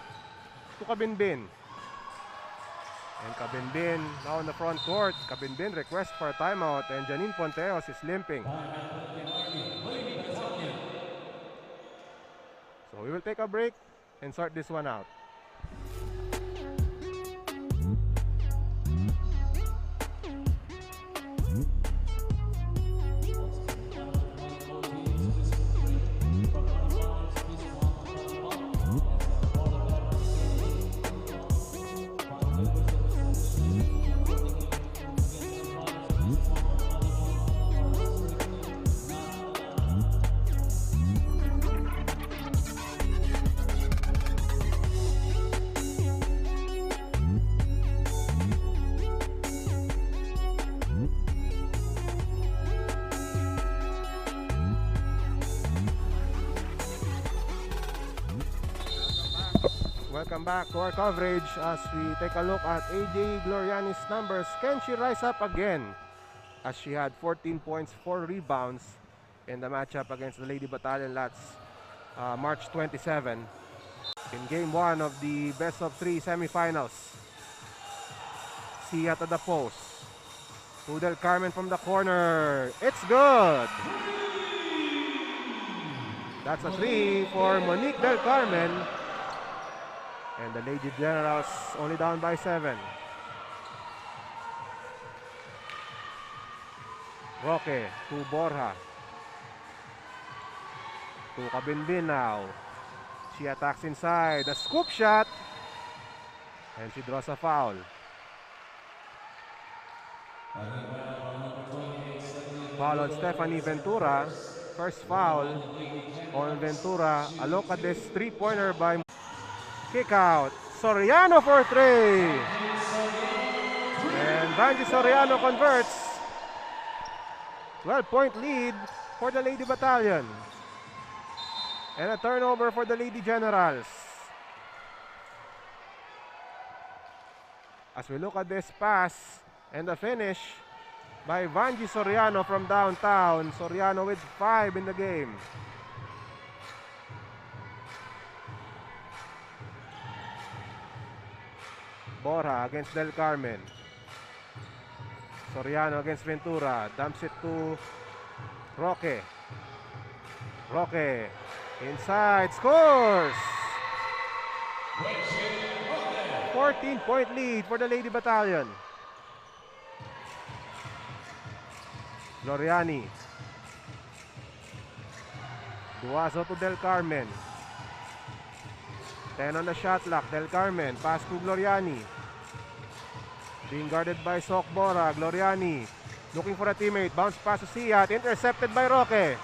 to Cabinbin. And Cabinbin now on the front court. Cabinbin requests for a timeout, and Janine Ponteos is limping. So we will take a break and sort this one out. Welcome back to our coverage as we take a look at AJ Gloriani's numbers. Can she rise up again? As she had 14 points, 4 rebounds in the matchup against the Lady Battalion Lats March 27 in game 1 of the best of 3 semifinals. Sia to the post. Del Carmen from the corner. It's good. That's a 3 for Monique Del Carmen. And the Lady Generals only down by 7. Roque to Borja. To Cabinbin now. She attacks inside. A scoop shot. And she draws a foul. Foul on Stephanie Ventura. First foul on Ventura. A look at this three-pointer by kick out. Soriano for 3. And Vanji Soriano converts. 12-point lead for the Lady Battalion. And a turnover for the Lady Generals. As we look at this pass and the finish by Vanji Soriano from downtown. Soriano with 5 in the game. Borja against Del Carmen. Soriano against Ventura. Dumps it to Roque. Roque inside, scores! 14-point lead for the Lady Battalion. Gloriani. Duazo to Del Carmen. 10 on the shot clock. Del Carmen. Pass to Gloriani. Being guarded by Sok Bora. Gloriani looking for a teammate. Bounce pass to Siat. Intercepted by Roque.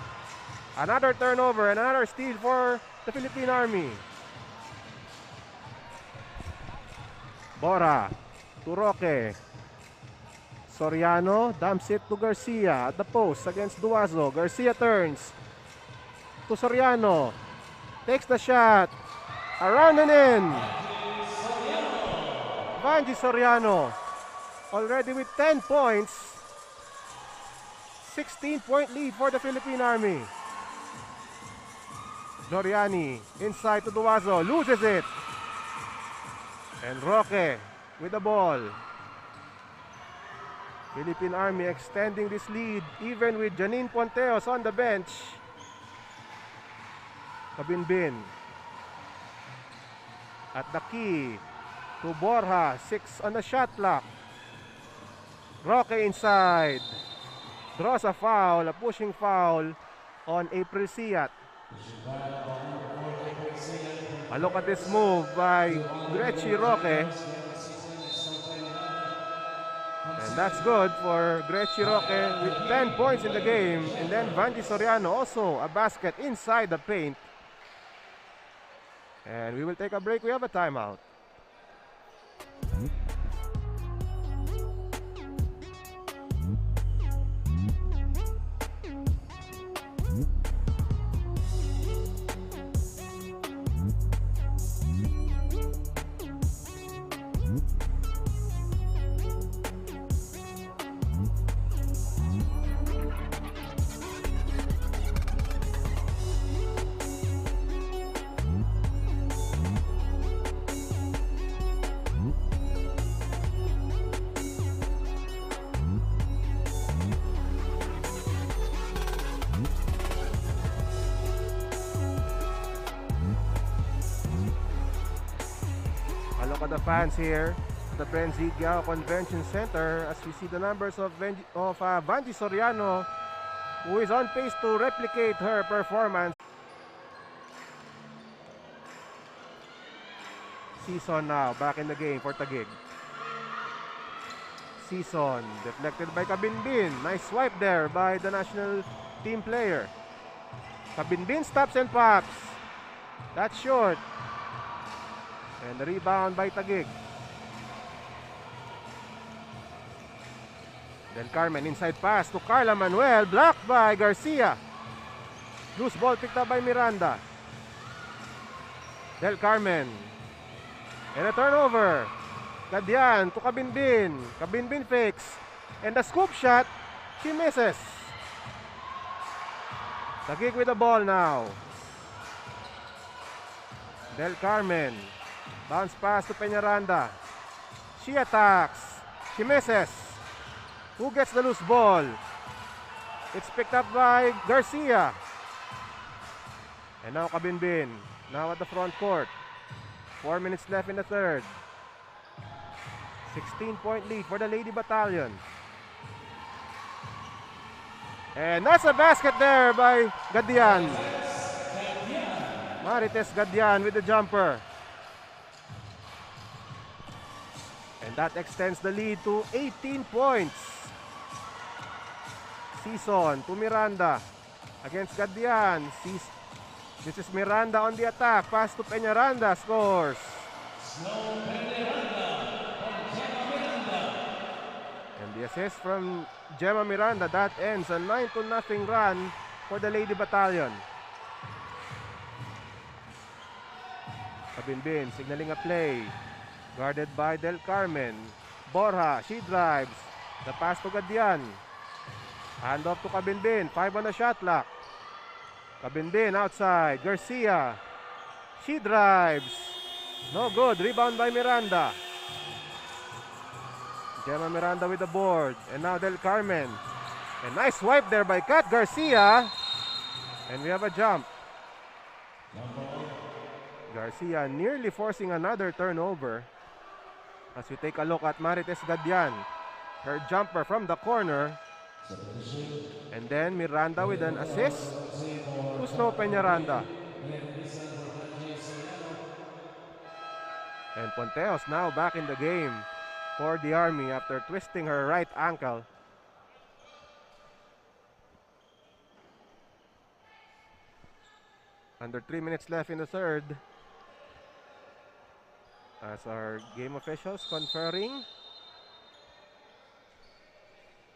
Another turnover. Another steal for the Philippine Army. Bora to Roque. Soriano dumps it to Garcia at the post against Duazo. Garcia turns to Soriano. Takes the shot. Around and in. Vanji Soriano already with 10 points. 16-point lead for the Philippine Army. Gloriani inside to Duazo. Loses it. And Roque with the ball. Philippine Army extending this lead even with Janine Ponteos on the bench. Cabinbin. At the key to Borja. 6 on the shot clock. Roque inside. Draws a foul, a pushing foul on April Siat. A look at this move by Gretchen Roque. And that's good for Gretchen Roque with 10 points in the game. And then Vanji Soriano also a basket inside the paint. And we will take a break. We have a timeout. Look at the fans here at the Brenzy Giao Convention Center as we see the numbers of Vanji Soriano, who is on pace to replicate her performance. Season now back in the game for Taguig. Season deflected by Cabinbin. Nice swipe there by the national team player. Cabinbin stops and pops. That's short. And the rebound by Taguig. Del Carmen inside pass to Carla Manuel. Blocked by Garcia. Loose ball picked up by Miranda. Del Carmen And a turnover. Gadian to Kabinbin. Kabinbin fakes. And the scoop shot, she misses. Taguig with the ball now. Del Carmen. Bounce pass to Peñaranda. She attacks. She misses. Who gets the loose ball? It's picked up by Garcia. And now Kabinbin. Now at the front court. 4 minutes left in the third. 16-point lead for the Lady Battalion. And that's a basket there by Gadian. Marites Gadian with the jumper. And that extends the lead to 18 points. Season to Miranda against Gadian. This is Miranda on the attack. Pass to Peñaranda. Scores. And the assist from Gemma Miranda. That ends a 9-0 run for the Lady Battalion. Kabinbin signaling a play. Guarded by Del Carmen. Borja, she drives. The pass to Gadian. Hand off to Kabinbin. 5 on the shot clock. Kabinbin outside. Garcia. She drives. No good. Rebound by Miranda. Gemma Miranda with the board. And now Del Carmen. A nice swipe there by Kat Garcia. And we have a jump. Garcia nearly forcing another turnover. As we take a look at Marites Gadian. Her jumper from the corner. And then Miranda with an assist to Snow Peñaranda. And Ponteos now back in the game for the Army after twisting her right ankle. Under 3 minutes left in the third. As our game officials conferring.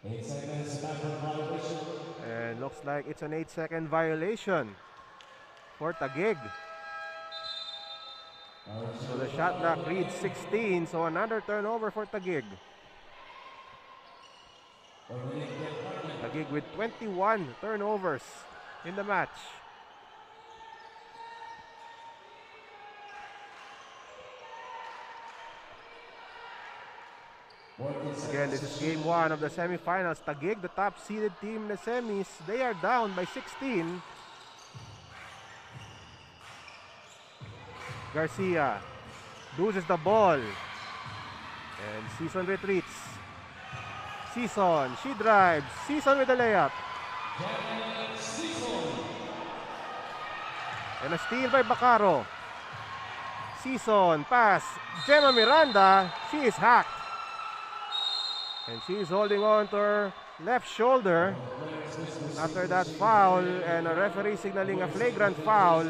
8 seconds backward violation. And looks like it's an 8-second violation for Taguig. So the shot clock reads 16, so another turnover for Taguig. Taguig with 21 turnovers in the match. Again, this is game 1 of the semifinals. Taguig, the top-seeded team in the semis, they are down by 16. Garcia loses the ball. And Season retreats. Season, she drives. Season with the layup. And a steal by Bacaro. Season, pass. Gemma Miranda, she is hacked. And she is holding on to her left shoulder after that foul, and a referee signaling a flagrant foul,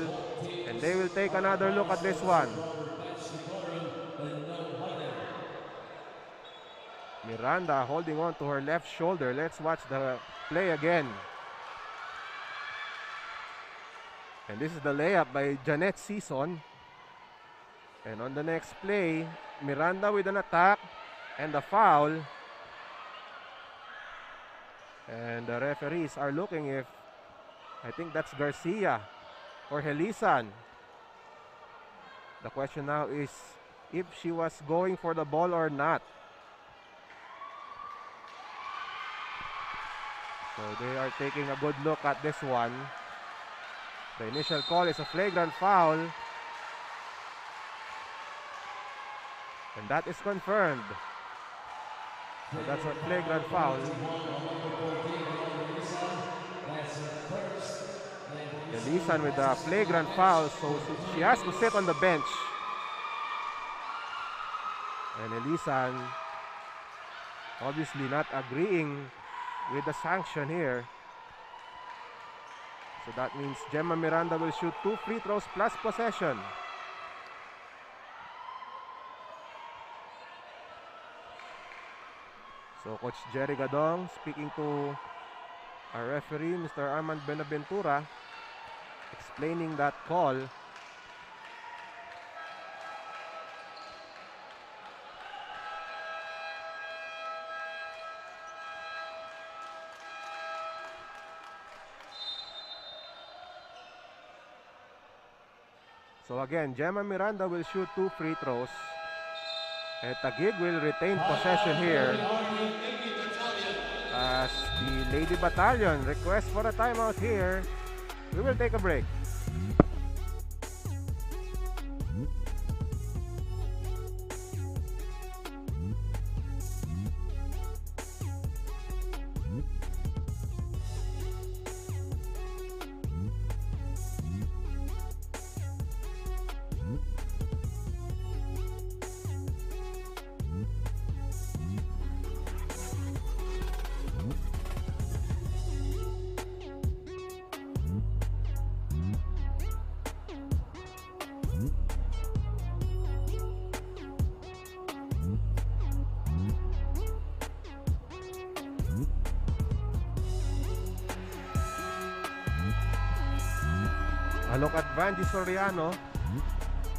and they will take another look at this one. Miranda holding on to her left shoulder. Let's watch the play again. And this is the layup by Janet Season. And on the next play, Miranda with an attack and the foul. And the referees are looking if, I think that's Garcia or Helisan. The question now is if she was going for the ball or not. So they are taking a good look at this one. The initial call is a flagrant foul. And that is confirmed. So that's a flagrant foul. Elisan with a flagrant foul, so she has to sit on the bench. And Elisan obviously not agreeing with the sanction here. So that means Gemma Miranda will shoot 2 free throws plus possession. So Coach Jerry Gadong speaking to our referee, Mr. Armand Benaventura, explaining that call. So again, Gemma Miranda will shoot 2 free throws. And Taguig will retain possession here as the Lady Battalion requests for a timeout here. We will take a break. A look at Vanji Soriano,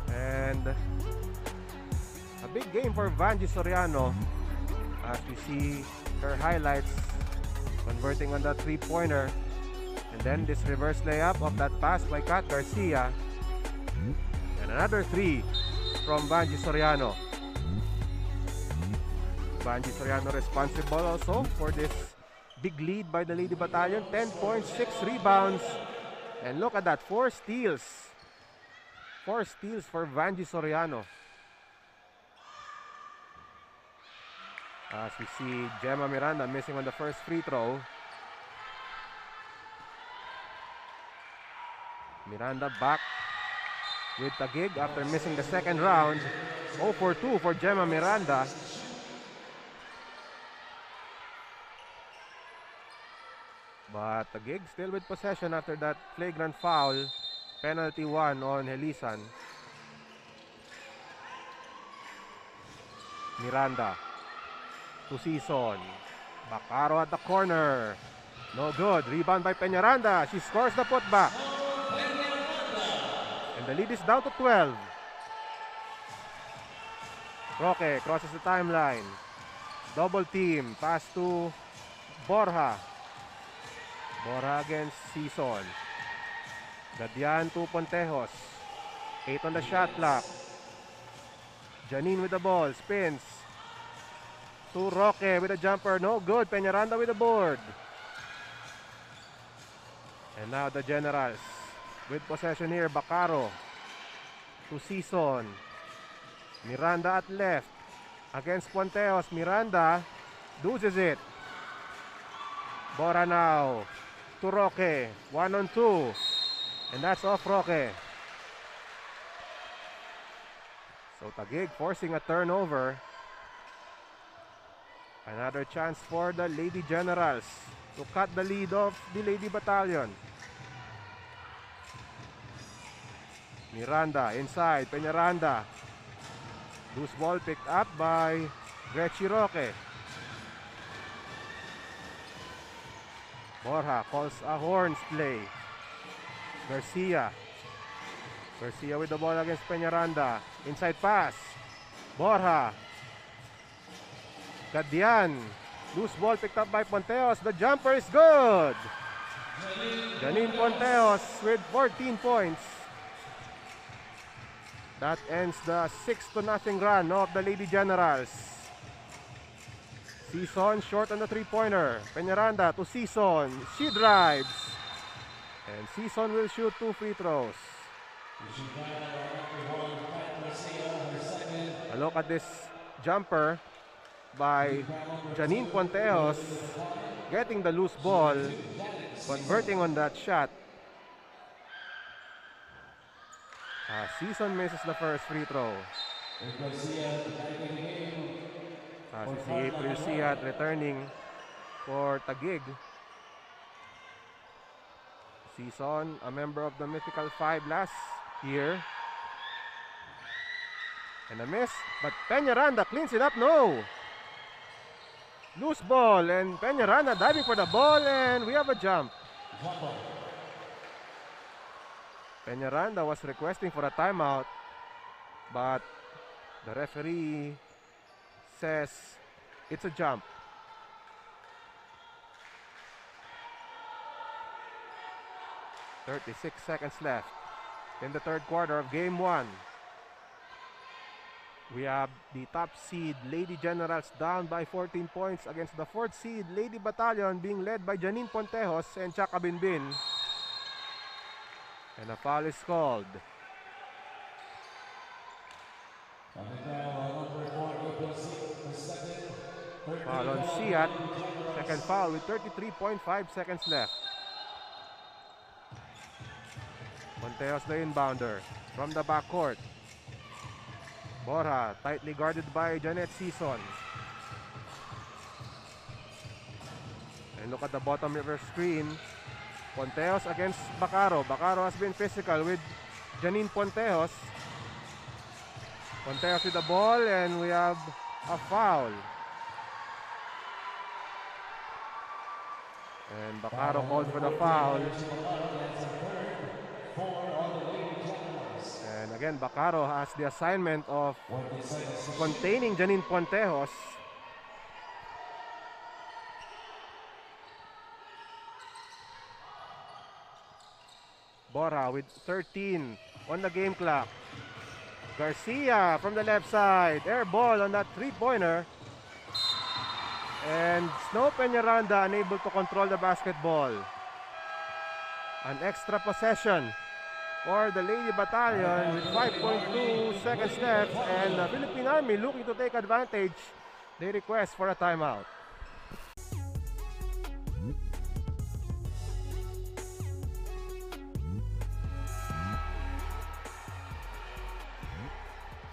and a big game for Vanji Soriano as we see her highlights converting on that three-pointer, and then this reverse layup of that pass by Kat Garcia, and another three from Vanji Soriano. Vanji Soriano responsible also for this big lead by the Lady Battalion. 10 points, 6 rebounds. And look at that, 4 steals. 4 steals for Vanji Soriano. As we see Gemma Miranda missing on the first free throw. Miranda back with Taguig after missing the second round. 0 for 2 for Gemma Miranda. But Taguig still with possession after that flagrant foul. Penalty 1 on Helisan. Miranda to Season. Bacaro at the corner. No good. Rebound by Peñaranda. She scores the putback. And the lead is down to 12. Roque crosses the timeline. Double team. Pass to Borja. Borja against Season. Gadian to Pontejos. 8 on the shot clock. Janine with the ball. Spins. To Roque with a jumper. No good. Peñaranda with the board. And now the Generals with possession here. Bacaro to Season. Miranda at left against Pontejos. Miranda loses it. Bora now to Roque. 1-on-2. And that's off Roque. So Taguig forcing a turnover. Another chance for the Lady Generals to cut the lead of the Lady Battalion. Miranda inside. Peñaranda. Loose ball picked up by Gretchen Roque. Borja calls a horns play. Garcia. Garcia with the ball against Peñaranda. Inside pass. Borja. Gadian. Loose ball picked up by Pontejos. The jumper is good. Janine Pontejos with 14 points. That ends the 6-0 run of the Lady Generals. Season short on the three-pointer. Peñaranda to Season. She drives. And Season will shoot 2 free throws. A look at this jumper by Janine Pontejos. Getting the loose ball. Converting on that shot. Season misses the first free throw. As we see April Siat returning for Taguig. Season, a member of the Mythical 5 last year. And a miss, but Peñaranda cleans it up. No! Loose ball, and Peñaranda diving for the ball, and we have a jump. Peñaranda was requesting for a timeout, but the referee says it's a jump. "36 seconds left. in the third quarter of Game 1. We have the top seed Lady Generals down by 14 points against the fourth seed Lady Battalion being led by Janine Pontejos and Chaka Binbin. And a foul is called. Foul on Siat. Second foul with 33.5 seconds left. Pontejos the inbounder from the backcourt. Borja tightly guarded by Janet Season. And look at the bottom of her screen. Pontejos against Bacaro. Bacaro has been physical with Janine Pontejos. Pontejos with the ball, and we have a foul. And Bacaro called for the foul. And again, Bacaro has the assignment of containing Janine Pontejos. Borja with 13 on the game clock. Garcia from the left side. Air ball on that three-pointer. And Snow Peñaranda unable to control the basketball. An extra possession for the Lady Battalion with 5.2 seconds left. And the Philippine Army looking to take advantage. They request for a timeout.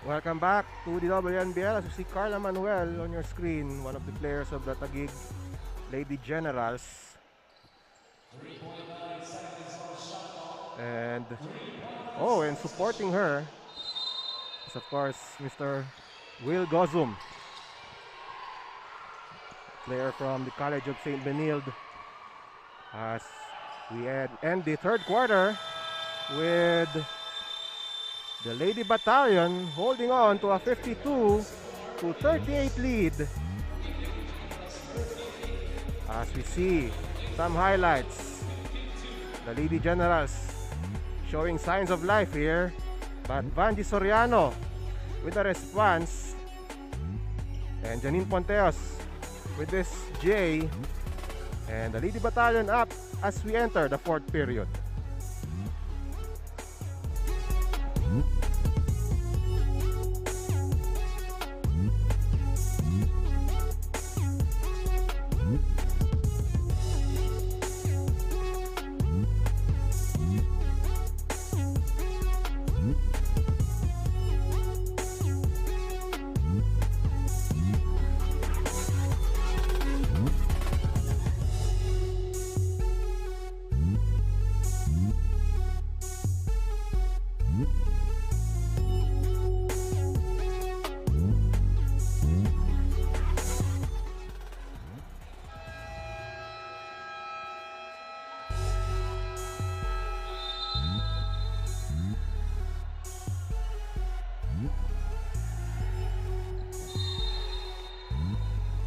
Welcome back to the WNBL. As you see Carla Manuel on your screen, one of the players of the Taguig Lady Generals. And supporting her is of course Mr. Will Gozum, player from the College of St. Benilde. As we end the third quarter with the Lady Battalion holding on to a 52-38 lead. As we see some highlights, the Lady Generals showing signs of life here, but Vanji Soriano with a response, and Janine Pontejos with this J, and the Lady Battalion up as we enter the fourth period.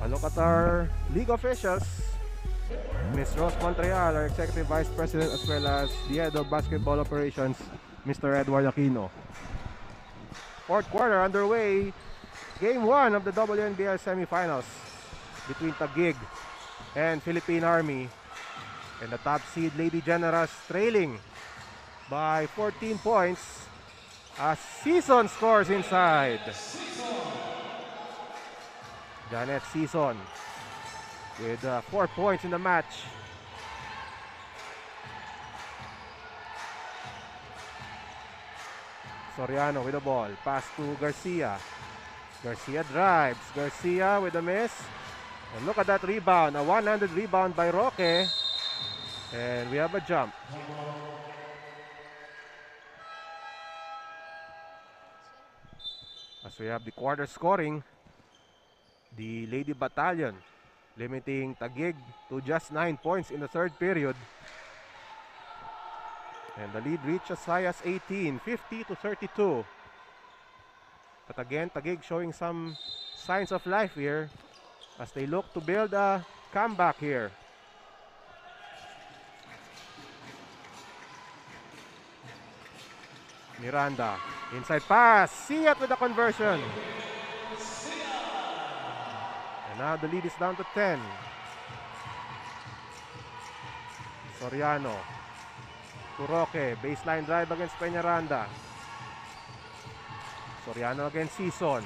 A look at our league officials. Ms. Rose Montreal, our Executive Vice President, as well as the Head of Basketball Operations, Mr. Edward Aquino. Fourth quarter underway. Game 1 of the WNBL Semifinals between Taguig and Philippine Army. And the top seed Lady Generals trailing by 14 points as Season scores inside. Janet Season with 4 points in the match. Soriano with the ball. Pass to Garcia. Garcia drives. Garcia with a miss. And look at that rebound. A one-handed rebound by Roque. And we have a jump. As we have the quarter scoring, the Lady Battalion limiting Taguig to just 9 points in the third period. And the lead reached as high as 18, 50-32. But again, Taguig showing some signs of life here as they look to build a comeback here. Miranda, inside pass. Siat with the conversion. And now the lead is down to 10. Soriano. To Roque. Baseline drive against Peñaranda. Soriano against Season.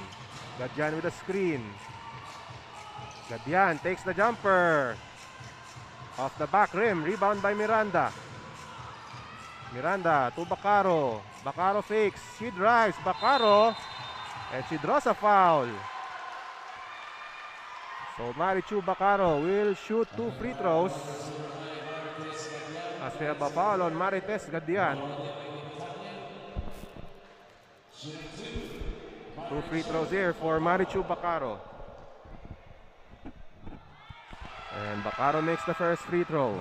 Gadian with a screen. Gadian takes the jumper. Off the back rim. Rebound by Miranda. Miranda to Bacaro. Bacaro fakes. She drives. Bacaro. And she draws a foul. So Marichu Bacaro will shoot 2 free throws. As we have a foul on Marites Gadian. 2 free throws here for Marichu Bacaro. And Bacaro makes the first free throw.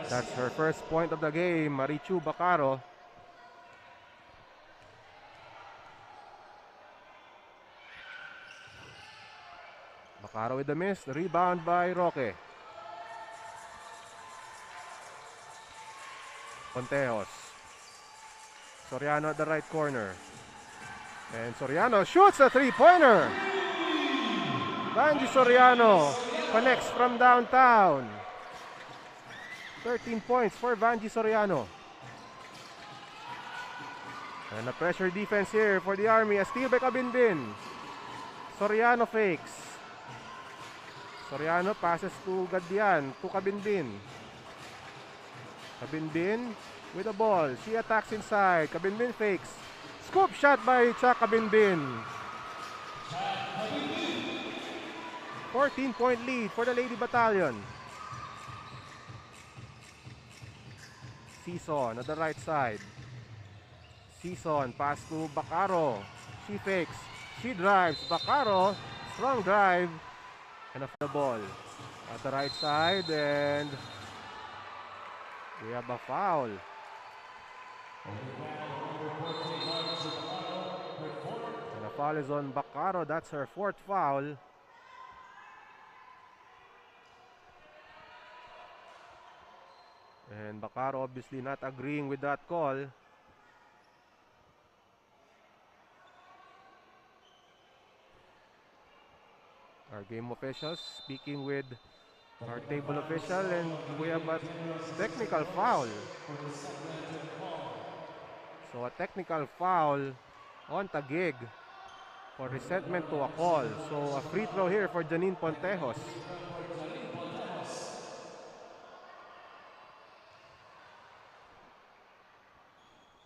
That's her first point of the game, Marichu Bacaro. Bacaro with the miss. The rebound by Roque. Conteos. Soriano at the right corner. And Soriano shoots a three-pointer. Vanji Soriano connects from downtown. 13 points for Vanji Soriano. And a pressure defense here for the Army. A steal by Cabinbin. Soriano fakes. Soriano passes to Gadian, to Cabinbin. Cabinbin with the ball. She attacks inside. Cabinbin fakes. Scoop shot by Chuck Cabinbin. 14-point lead for the Lady Battalion. Season at the right side. Season pass to Bacaro. She fakes. She drives. Bacaro, strong drive. And off the ball. At the right side. And we have a foul. And the foul is on Bacaro. That's her 4th foul. And Bacaro obviously not agreeing with that call. Our game officials speaking with our table official, and we have a technical foul. So a technical foul on Taguig for resentment to a call. So a free throw here for Janine Pontejos.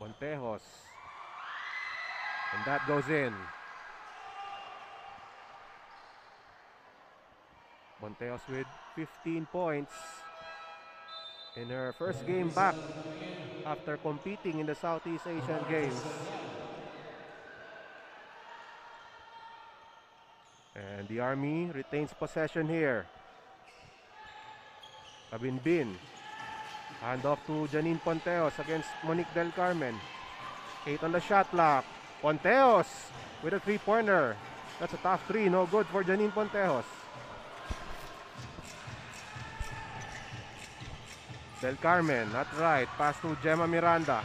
Pontejos. And that goes in. Pontejos with 15 points in her first game back after competing in the Southeast Asian Games. And the Army retains possession here. Cabinbin. Hand off to Janine Pontejos against Monique Del Carmen. 8 on the shot clock. Pontejos with a three-pointer. That's a tough three. No good for Janine Pontejos. Del Carmen, not right. Pass to Gemma Miranda.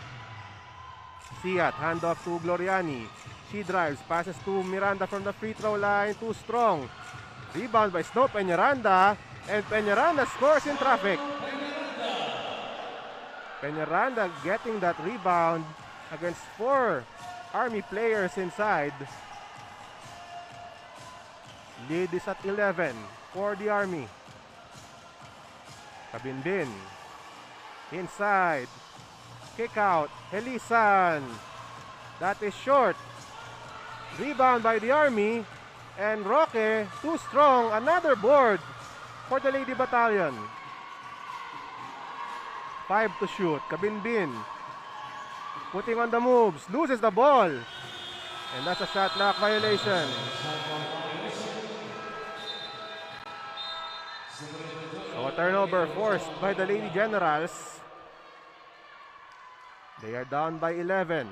Siat, hand off to Gloriani. She drives, passes to Miranda from the free throw line. Too strong. Rebound by Snow Peñaranda. And Peñaranda scores in traffic. Peñaranda getting that rebound against 4 Army players inside. Lead is at 11 for the Army. Cabinbin. Inside. Kick out. Helisan. That is short. Rebound by the Army. And Roque, too strong. Another board for the Lady Battalion. 5 to shoot. Cabinbin. Putting on the moves. Loses the ball. And that's a shot clock violation. So a turnover forced by the Lady Generals. They are down by 11.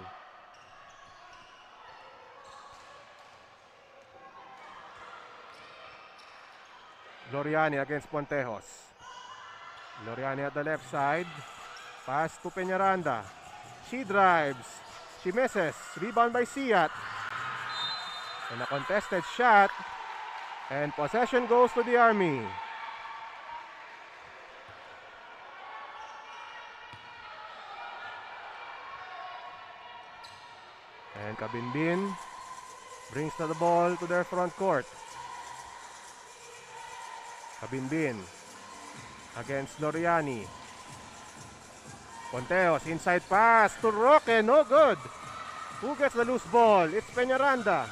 Gloriani against Pontejos. Gloriani at the left side. Pass to Peñaranda. She drives. She misses. Rebound by Siat. And a contested shot. And possession goes to the Army. And Kabinbin brings the ball to their front court. Kabinbin against Loriani. Ponteos, inside pass to Roque, no good. Who gets the loose ball? It's Peñaranda.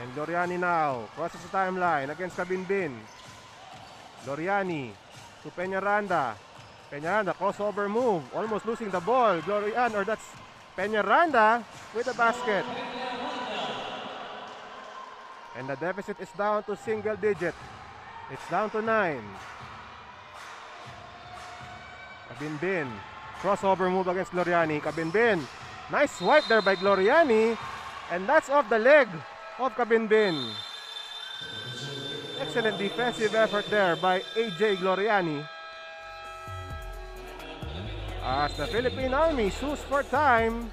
And Loriani now crosses the timeline against Kabinbin. Loriani to Peñaranda. Peñaranda, crossover move, almost losing the ball. Loriani, or that's Peñaranda with the basket. And the deficit is down to single digit. It's down to 9. Kabinbin, crossover move against Loriani. Kabinbin, nice swipe there by Loriani. And that's off the leg of Kabinbin. Excellent defensive effort there by AJ Gloriani. As the Philippine Army sues for time,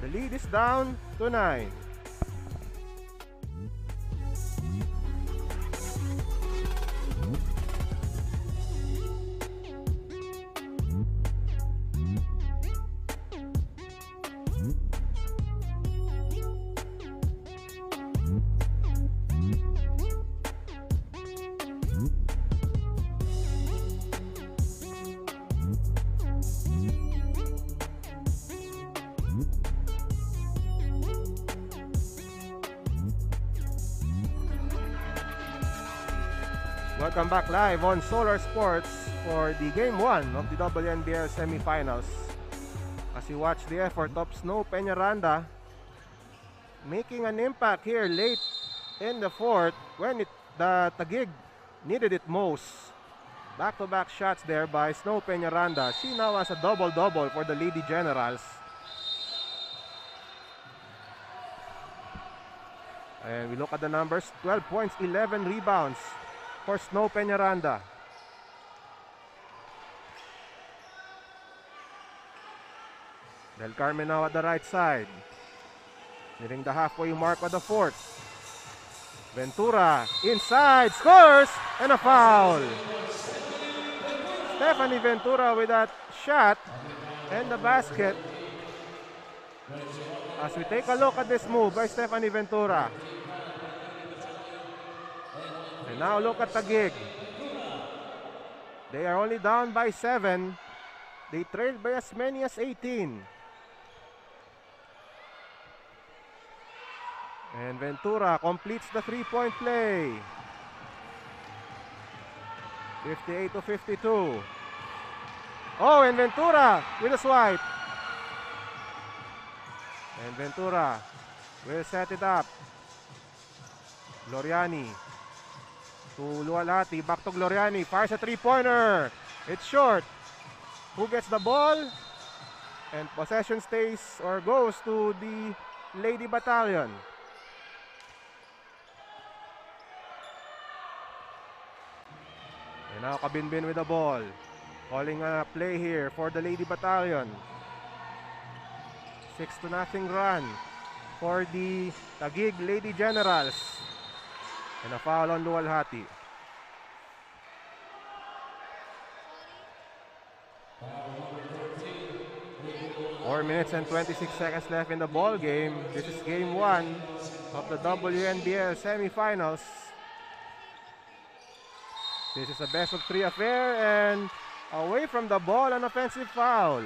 the lead is down to 9. Welcome back live on Solar Sports for the Game 1 of the WNBL Semifinals. As you watch the effort of Snow Peñaranda making an impact here late in the fourth when the Taguig needed it most. Back-to-back shots there by Snow Peñaranda. She now has a double-double for the Lady Generals. And we look at the numbers, 12 points, 11 rebounds for Snow Peñaranda. Del Carmen now at the right side. Nearing the halfway mark of the fourth. Ventura inside, scores, and a foul. Stephanie Ventura with that shot and the basket. As we take a look at this move by Stephanie Ventura. And now look at Taguig. They are only down by 7. They trailed by as many as 18. And Ventura completes the three-point play. 58 to 52. Oh, and Ventura with a swipe. And Ventura will set it up. Gloriani to Lualhati, back to Gloriani, fires a three-pointer. It's short. Who gets the ball? And possession stays or goes to the Lady Battalion. And now Kabinbin with the ball. Calling a play here for the Lady Battalion. 6-0 run for the Taguig Lady Generals. And a foul on Lualhati. Four minutes and 26 seconds left in the ball game. This is game 1 of the WNBL semifinals. This is a best of 3 affair, and away from the ball, an offensive foul.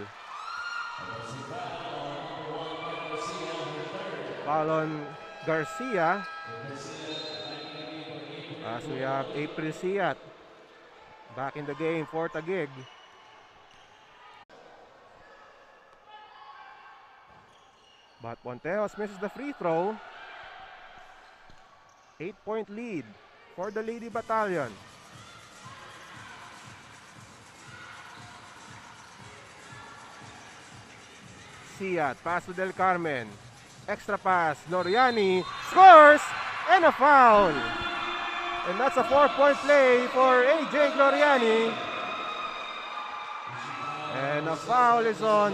Foul on Garcia. As we have April Siat back in the game for Taguig. But Ponteos misses the free throw. 8-point lead for the Lady Battalion. Siat, pass to Del Carmen. Extra pass, Loriani scores, and a foul. And that's a 4-point play for AJ Gloriani. And a foul is on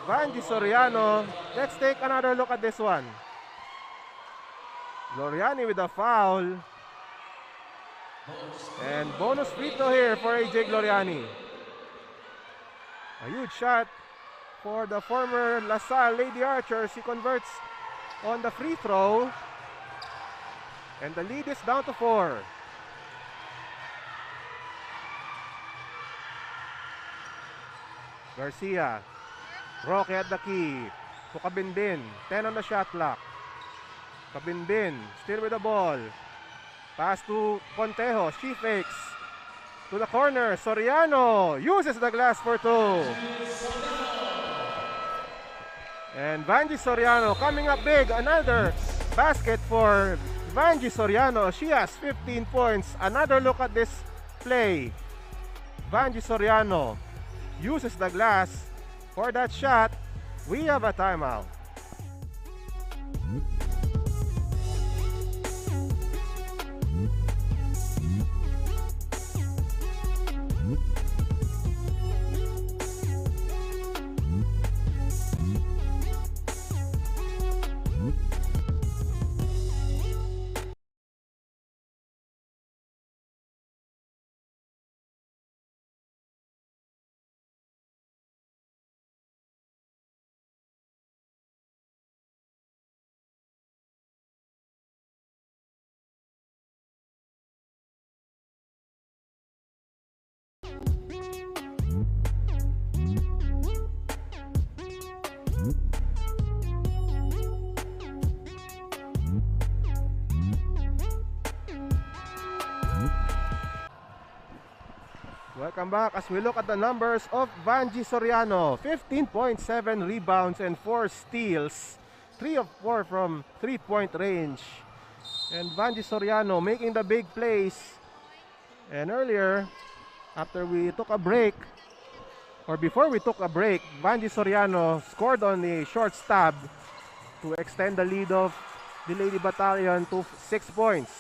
Vanji Soriano. Let's take another look at this one. Gloriani with a foul. And bonus free throw here for AJ Gloriani. A huge shot for the former LaSalle Lady Archers. He converts on the free throw. And the lead is down to 4. Garcia. Roque at the key. To Kabinbin. 10 on the shot clock. Kabinbin still with the ball. Pass to Contejo. She fakes. To the corner. Soriano uses the glass for 2. And Vanji Soriano coming up big. Another basket for Vanji Soriano. She has 15 points. Another look at this play. Vanji Soriano uses the glass for that shot. We have a timeout. Welcome back as we look at the numbers of Vanji Soriano. 15.7 rebounds and 4 steals. 3 of 4 from 3-point range. And Vanji Soriano making the big plays. And earlier, after we took a break, or before we took a break, Vanji Soriano scored on the short stab to extend the lead of the Lady Battalion to 6 points.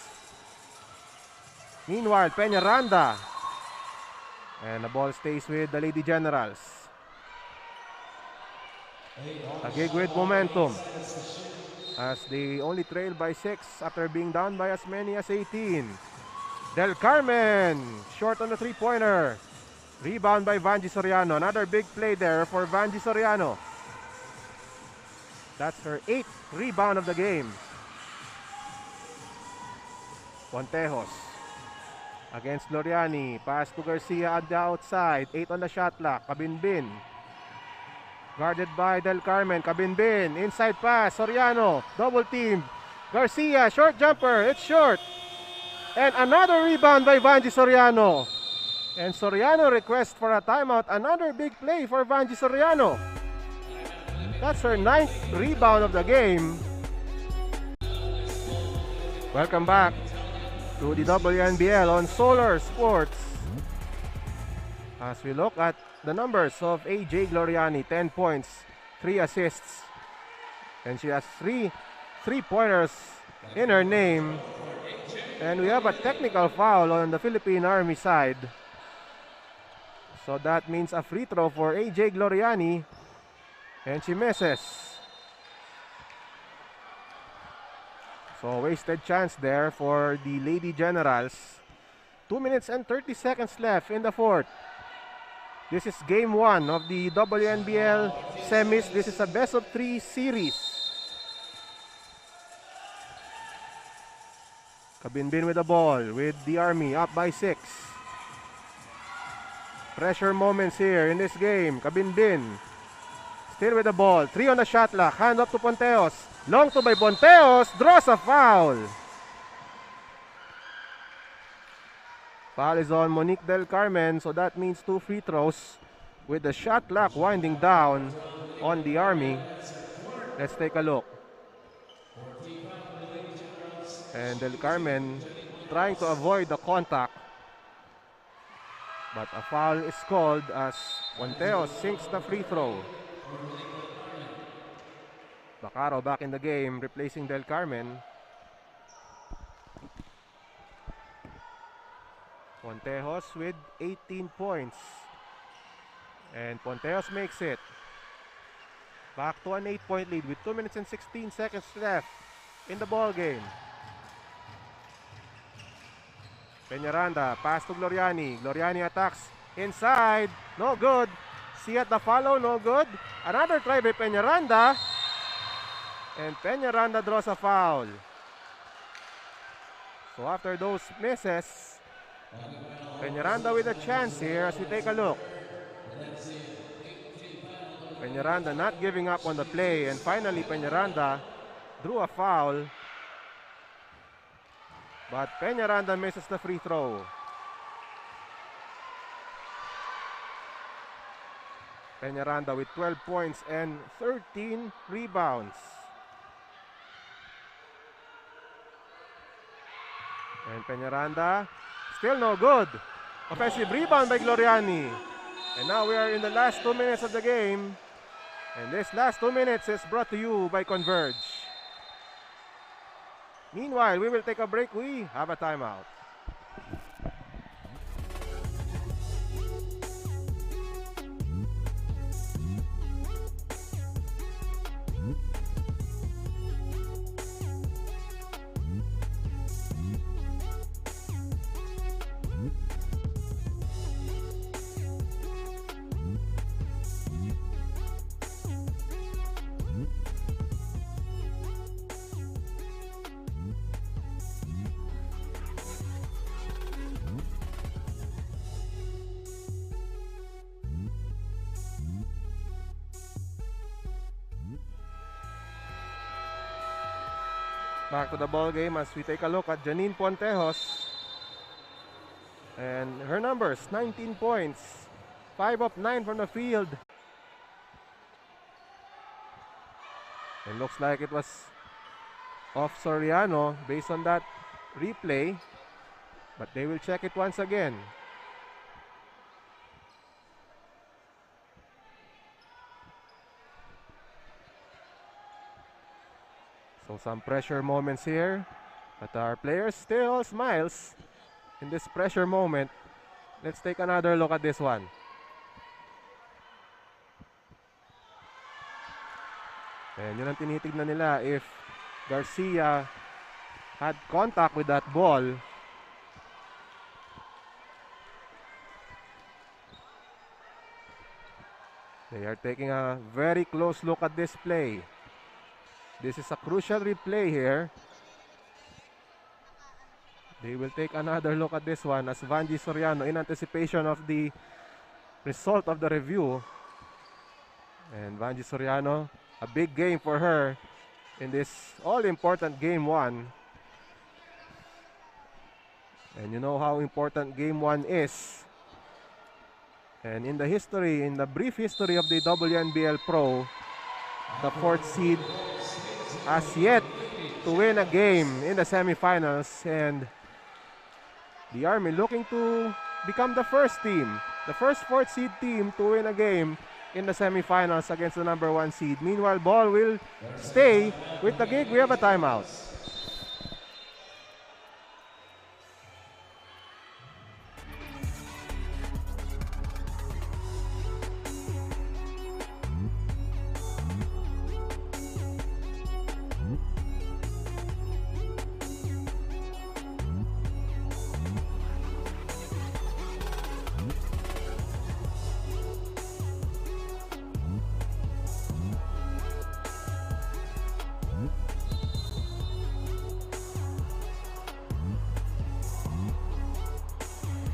Meanwhile, Peñaranda. And the ball stays with the Lady Generals. Taguig with momentum as they only trail by 6 after being down by as many as 18. Del Carmen short on the 3-pointer. Rebound by Vanji Soriano. Another big play there for Vanji Soriano. That's her 8th rebound of the game. Pontejos against Gloriani. Pass to Garcia at the outside. 8 on the shot clock. Kabinbin. Guarded by Del Carmen. Kabinbin. Inside pass. Soriano. Double team. Garcia. Short jumper. It's short. And another rebound by Vanji Soriano. And Soriano requests for a timeout. Another big play for Vanji Soriano. That's her 9th rebound of the game. Welcome back to the WNBL on Solar Sports. As we look at the numbers of AJ Gloriani, 10 points, 3 assists, and she has 3 3-pointers in her name. And we have a technical foul on the Philippine Army side. So that means a free throw for AJ Gloriani, and she misses. So wasted chance there for the Lady Generals. 2 minutes and 30 seconds left in the fourth. This is game 1 of the WNBL semis. This is a best of 3 series. Kabinbin with the ball with the Army up by 6. Pressure moments here in this game. Kabinbin still with the ball. 3 on the shot clock. Hand up to Ponteos. Long to by Ponteos. Draws a foul. Foul is on Monique Del Carmen. So that means 2 free throws with the shot clock winding down on the Army. Let's take a look. And Del Carmen trying to avoid the contact. But a foul is called as Ponteos sinks the free throw. Bacaro back in the game, replacing Del Carmen. Pontejos with 18 points. And Ponteos makes it. Back to an 8-point lead with 2 minutes and 16 seconds left in the ball game. Peñaranda, pass to Gloriani. Gloriani attacks inside. No good. See at the follow, no good. Another try by Peñaranda. And Peñaranda draws a foul. So after those misses, Peñaranda with a chance here as we take a look. Peñaranda not giving up on the play, and finally Peñaranda drew a foul. But Peñaranda misses the free throw. Peñaranda with 12 points and 13 rebounds. And Peñaranda still no good. Offensive rebound by Gloriani. And now we are in the last 2 minutes of the game. And this last 2 minutes is brought to you by Converge. Meanwhile, we will take a break. We have a timeout. Back to the ball game as we take a look at Janine Pontejos. And her numbers, 19 points, 5 of 9 from the field. It looks like it was off Soriano based on that replay. But they will check it once again. So some pressure moments here, but our players still smiles in this pressure moment. Let's take another look at this one. And yun ang tinitignan nila if Garcia had contact with that ball. They are taking a very close look at this play. This is a crucial replay here. They will take another look at this one as Vanji Soriano in anticipation of the result of the review. And Vanji Soriano, a big game for her in this all-important game 1. And you know how important game 1 is. And in the history, in the brief history of the WNBL Pro, the 4th seed has yet to win a game in the semifinals, and the Army looking to become the first team, the first 4th seed team to win a game in the semifinals against the number 1 seed. Meanwhile, ball will stay with Taguig. We have a timeout.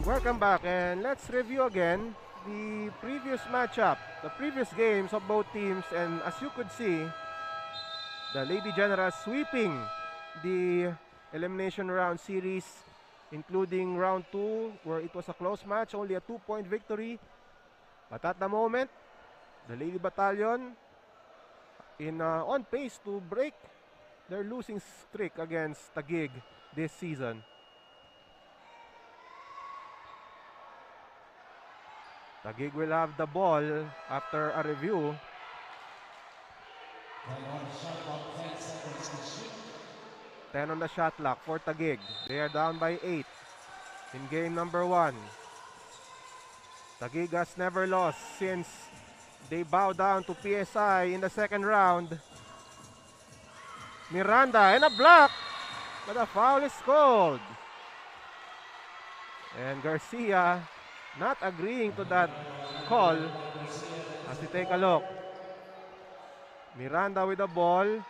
Welcome back, and let's review again the previous matchup, the previous games of both teams. And as you could see, the Lady Generals sweeping the elimination round series, including round 2 where it was a close match, only a 2-point victory. But at the moment, the Lady Battalion on pace to break their losing streak against Taguig this season. Taguig will have the ball after a review. Ten on the shot clock for Taguig. They are down by 8 in game number 1. Taguig has never lost since they bowed down to PSI in the second round. Miranda and a block, but a foul is called. And Garcia not agreeing to that call. As we take a look, Miranda with the ball.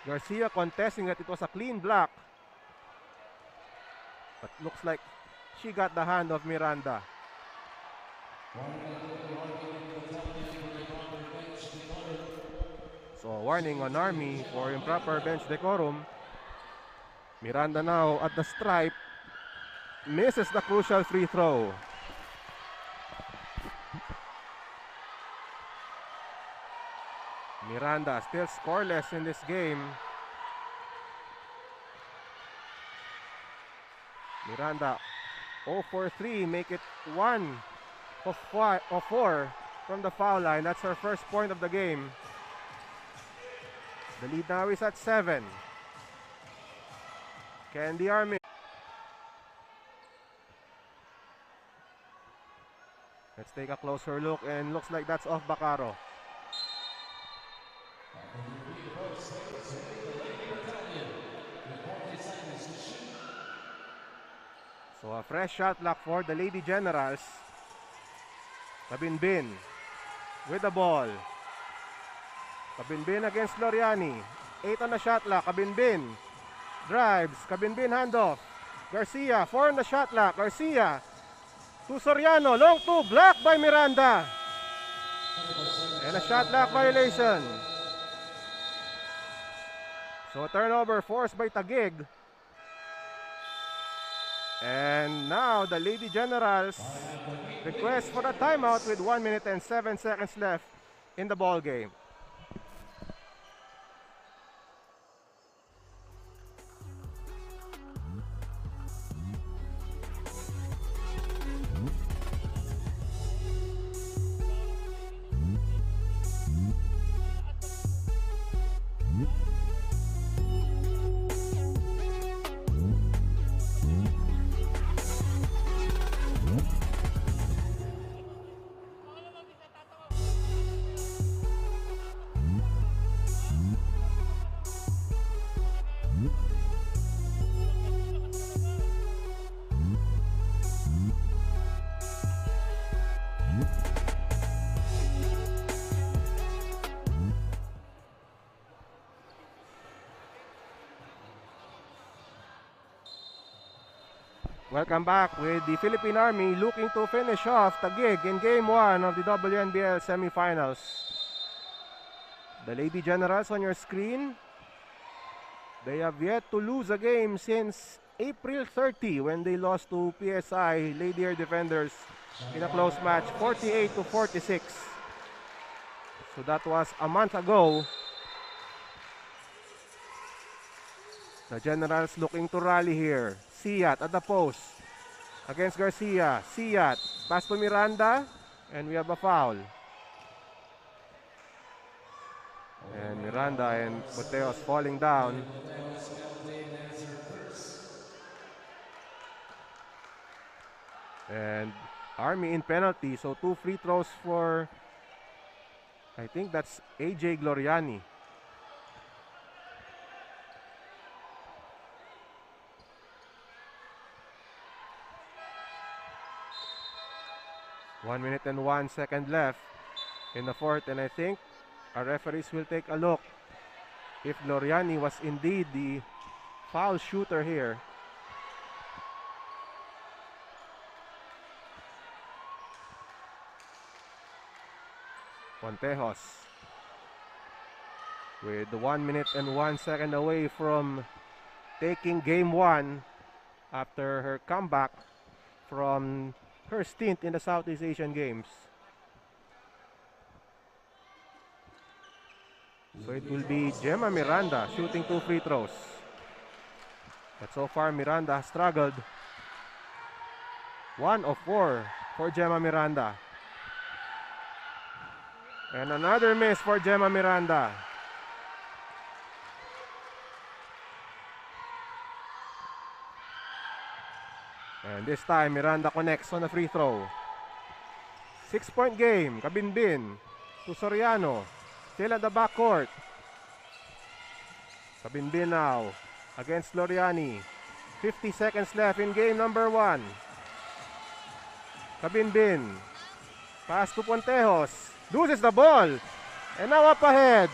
Garcia contesting that it was a clean block. But looks like she got the hand of Miranda. So a warning on Army for improper bench decorum. Miranda now at the stripe. Misses the crucial free throw. Miranda still scoreless in this game. Miranda 0 for 3, make it 1 of 4 from the foul line. That's her first point of the game. The lead now is at 7. Can the Army? Let's take a closer look, and looks like that's off Bacaro. So a fresh shot clock for the Lady Generals. Kabinbin with the ball. Kabinbin against Loriani. 8 on the shot clock. Kabinbin drives. Kabinbin handoff. Garcia 4 on the shot clock. Garcia to Soriano. Long 2 blocked by Miranda. And a shot clock violation. So a turnover forced by Taguig. And now the Lady Generals request for a timeout with 1 minute and 7 seconds left in the ball game. Welcome back with the Philippine Army looking to finish off Taguig in Game 1 of the WNBL Semifinals. The Lady Generals on your screen. They have yet to lose a game since April 30 when they lost to PSI Lady Air Defenders in a close match, 48-46. So that was a month ago. The Generals looking to rally here. Siat at the post against Garcia. Siat, pass to Miranda, and we have a foul. And Miranda and Boteos falling down. And Army in penalty, so 2 free throws for, I think that's AJ Gloriani. One minute and 1 second left in the fourth, and I think our referees will take a look if Gloriani was indeed the foul shooter here. Pontejos with 1 minute and 1 second away from taking Game 1 after her comeback from her stint in the Southeast Asian Games. So it will be Gemma Miranda shooting 2 free throws. But so far Miranda has struggled. 1 of 4 for Gemma Miranda. And another miss for Gemma Miranda. And this time Miranda connects on a free throw. 6-point game. Kabinbin to Soriano. Still at the backcourt. Kabinbin now against Loriani. 50 seconds left in game number 1. Kabinbin. Pass to Pontejos. Loses the ball. And now up ahead.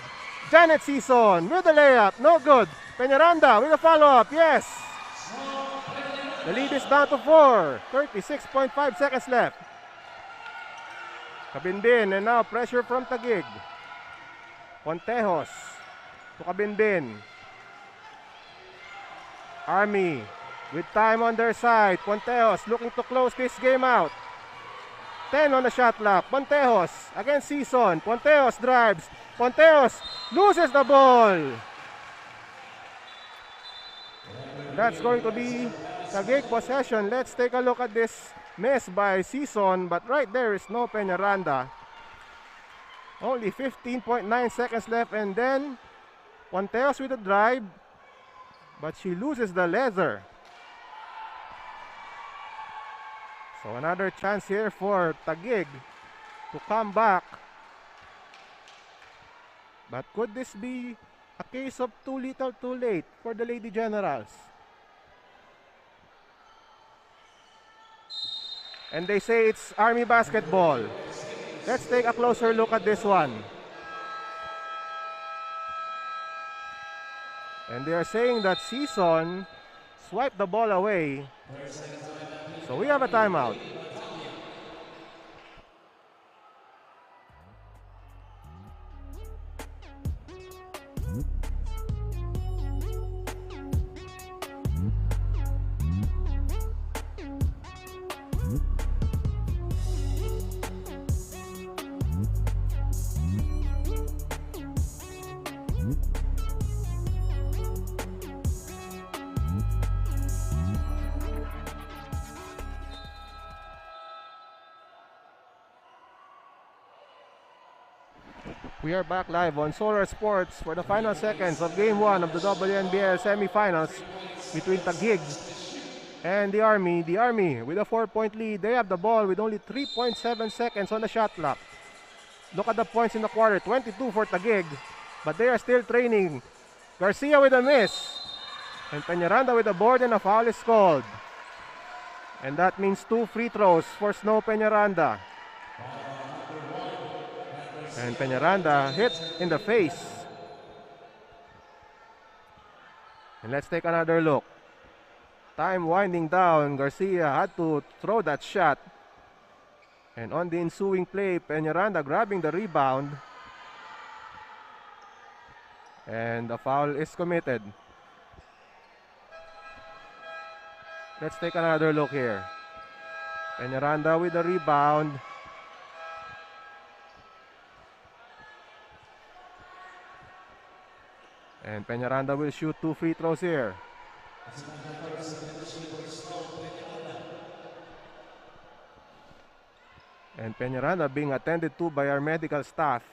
Janet Season with the layup. No good. Peñaranda with a follow-up. Yes. The lead is down to 4. 36.5 seconds left. Kabinbin, and now pressure from Taguig. Pontejos to Kabinbin. Army with time on their side. Pontejos looking to close this game out. 10 on the shot clock. Pontejos against Season. Pontejos drives. Pontejos loses the ball. That's going to be Taguig possession. Let's take a look at this miss by Season, but right there is no Peñaranda. Only 15.9 seconds left, and then Pontejos with a drive, but she loses the leather. So another chance here for Taguig to come back. But could this be a case of too little too late for the Lady Generals? And they say it's Army basketball. Let's take a closer look at this one. And they are saying that Season swiped the ball away. So we have a timeout. We are back live on Solar Sports for the final seconds of Game 1 of the WNBL Semifinals between Taguig and the Army. The Army with a 4-point lead. They have the ball with only 3.7 seconds on the shot clock. Look at the points in the quarter. 22 for Taguig, but they are still training. Garcia with a miss. And Peñaranda with a board, and a foul is called. And that means 2 free throws for Snow Peñaranda. And Peñaranda hit in the face. And let's take another look. Time winding down. Garcia had to throw that shot. And on the ensuing play, Peñaranda grabbing the rebound. And a foul is committed. Let's take another look here. Peñaranda with the rebound. And Peñaranda will shoot 2 free throws here. And Peñaranda being attended to by our medical staff.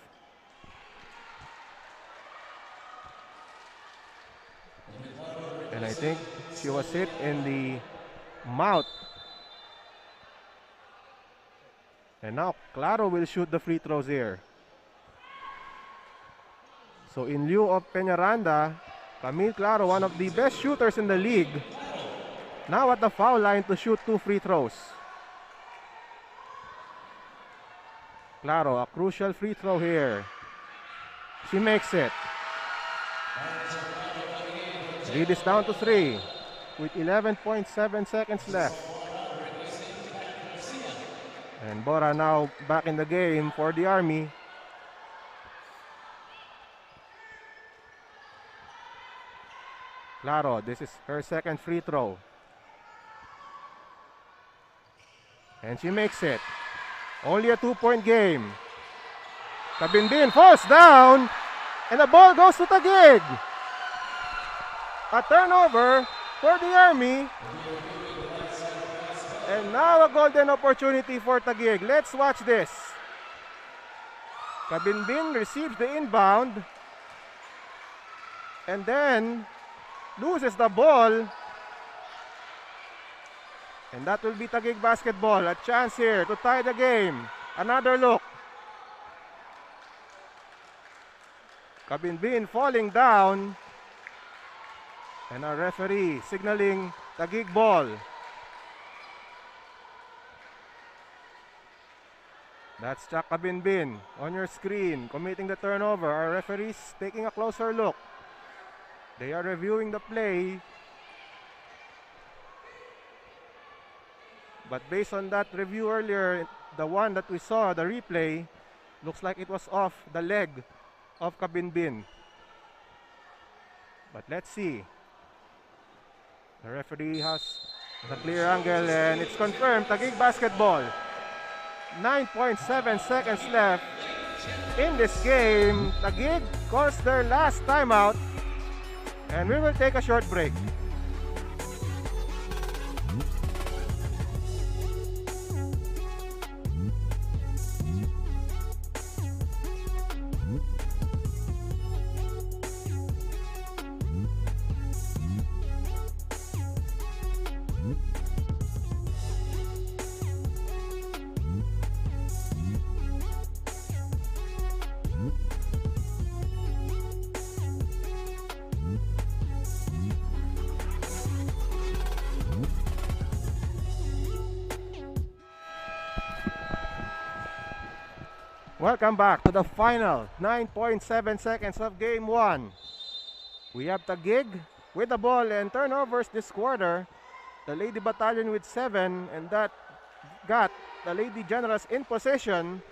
And I think she was hit in the mouth. And now Claro will shoot the free throws here. So in lieu of Peñaranda, Camille Claro, one of the best shooters in the league, now at the foul line to shoot 2 free throws. Claro, a crucial free throw here. She makes it. Lead is down to 3 with 11.7 seconds left. And Bora now back in the game for the Army. Claro, this is her second free throw. And she makes it. Only a 2-point game. Kabinbin falls down. And the ball goes to Taguig. A turnover for the Army. And now a golden opportunity for Taguig. Let's watch this. Kabinbin receives the inbound. And then loses the ball. And that will be Taguig basketball. A chance here to tie the game. Another look. Kabinbin falling down. And our referee signaling Taguig ball. That's Jack Kabinbin on your screen, committing the turnover. Our referees taking a closer look. They are reviewing the play. But based on that review earlier, the one that we saw, the replay, looks like it was off the leg of Kabinbin. But let's see. The referee has the clear angle and it's confirmed, Taguig basketball. 9.7 seconds left in this game. Taguig calls their last timeout and we will take a short break. Welcome back to the final 9.7 seconds of game 1. We have Taguig with the ball and turnovers this quarter. The Lady Battalion with 7, and that got the Lady Generals in possession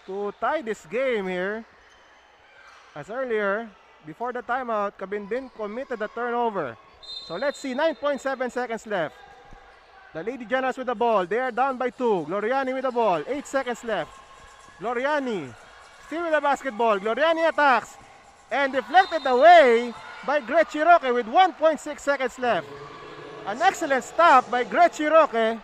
to tie this game here. As earlier, before the timeout, Kabinbin committed the turnover. So let's see, 9.7 seconds left. The Lady Generals with the ball. They are down by 2. Gloriani with the ball. 8 seconds left. Gloriani still with the basketball. Gloriani attacks and deflected away by Gretchen Roque with 1.6 seconds left. An excellent stop by Gretchen Roque. And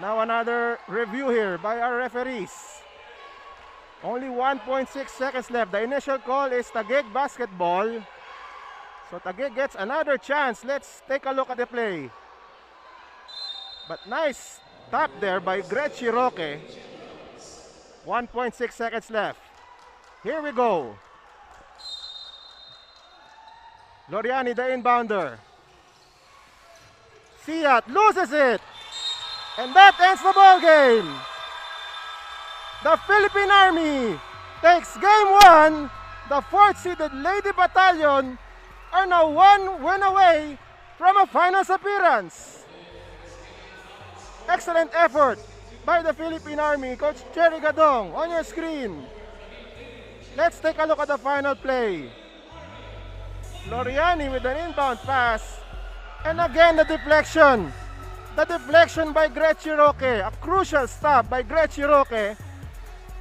now another review here by our referees. Only 1.6 seconds left. The initial call is Taguig basketball. So Taguig gets another chance. Let's take a look at the play. But nice tap there by Gretchen Roque. 1.6 seconds left. Here we go. Gloriani, the inbounder. Siat loses it. And that ends the ball game. The Philippine Army takes game 1. The 4th-seeded Lady Battalion are now 1 win away from a finals appearance. Excellent effort by the Philippine Army. Coach Jerry Gadong on your screen. Let's take a look at the final play. Gloriani with an inbound pass. And again the deflection. The deflection by Gretchen Roque. A crucial stop by Gretchen Roque.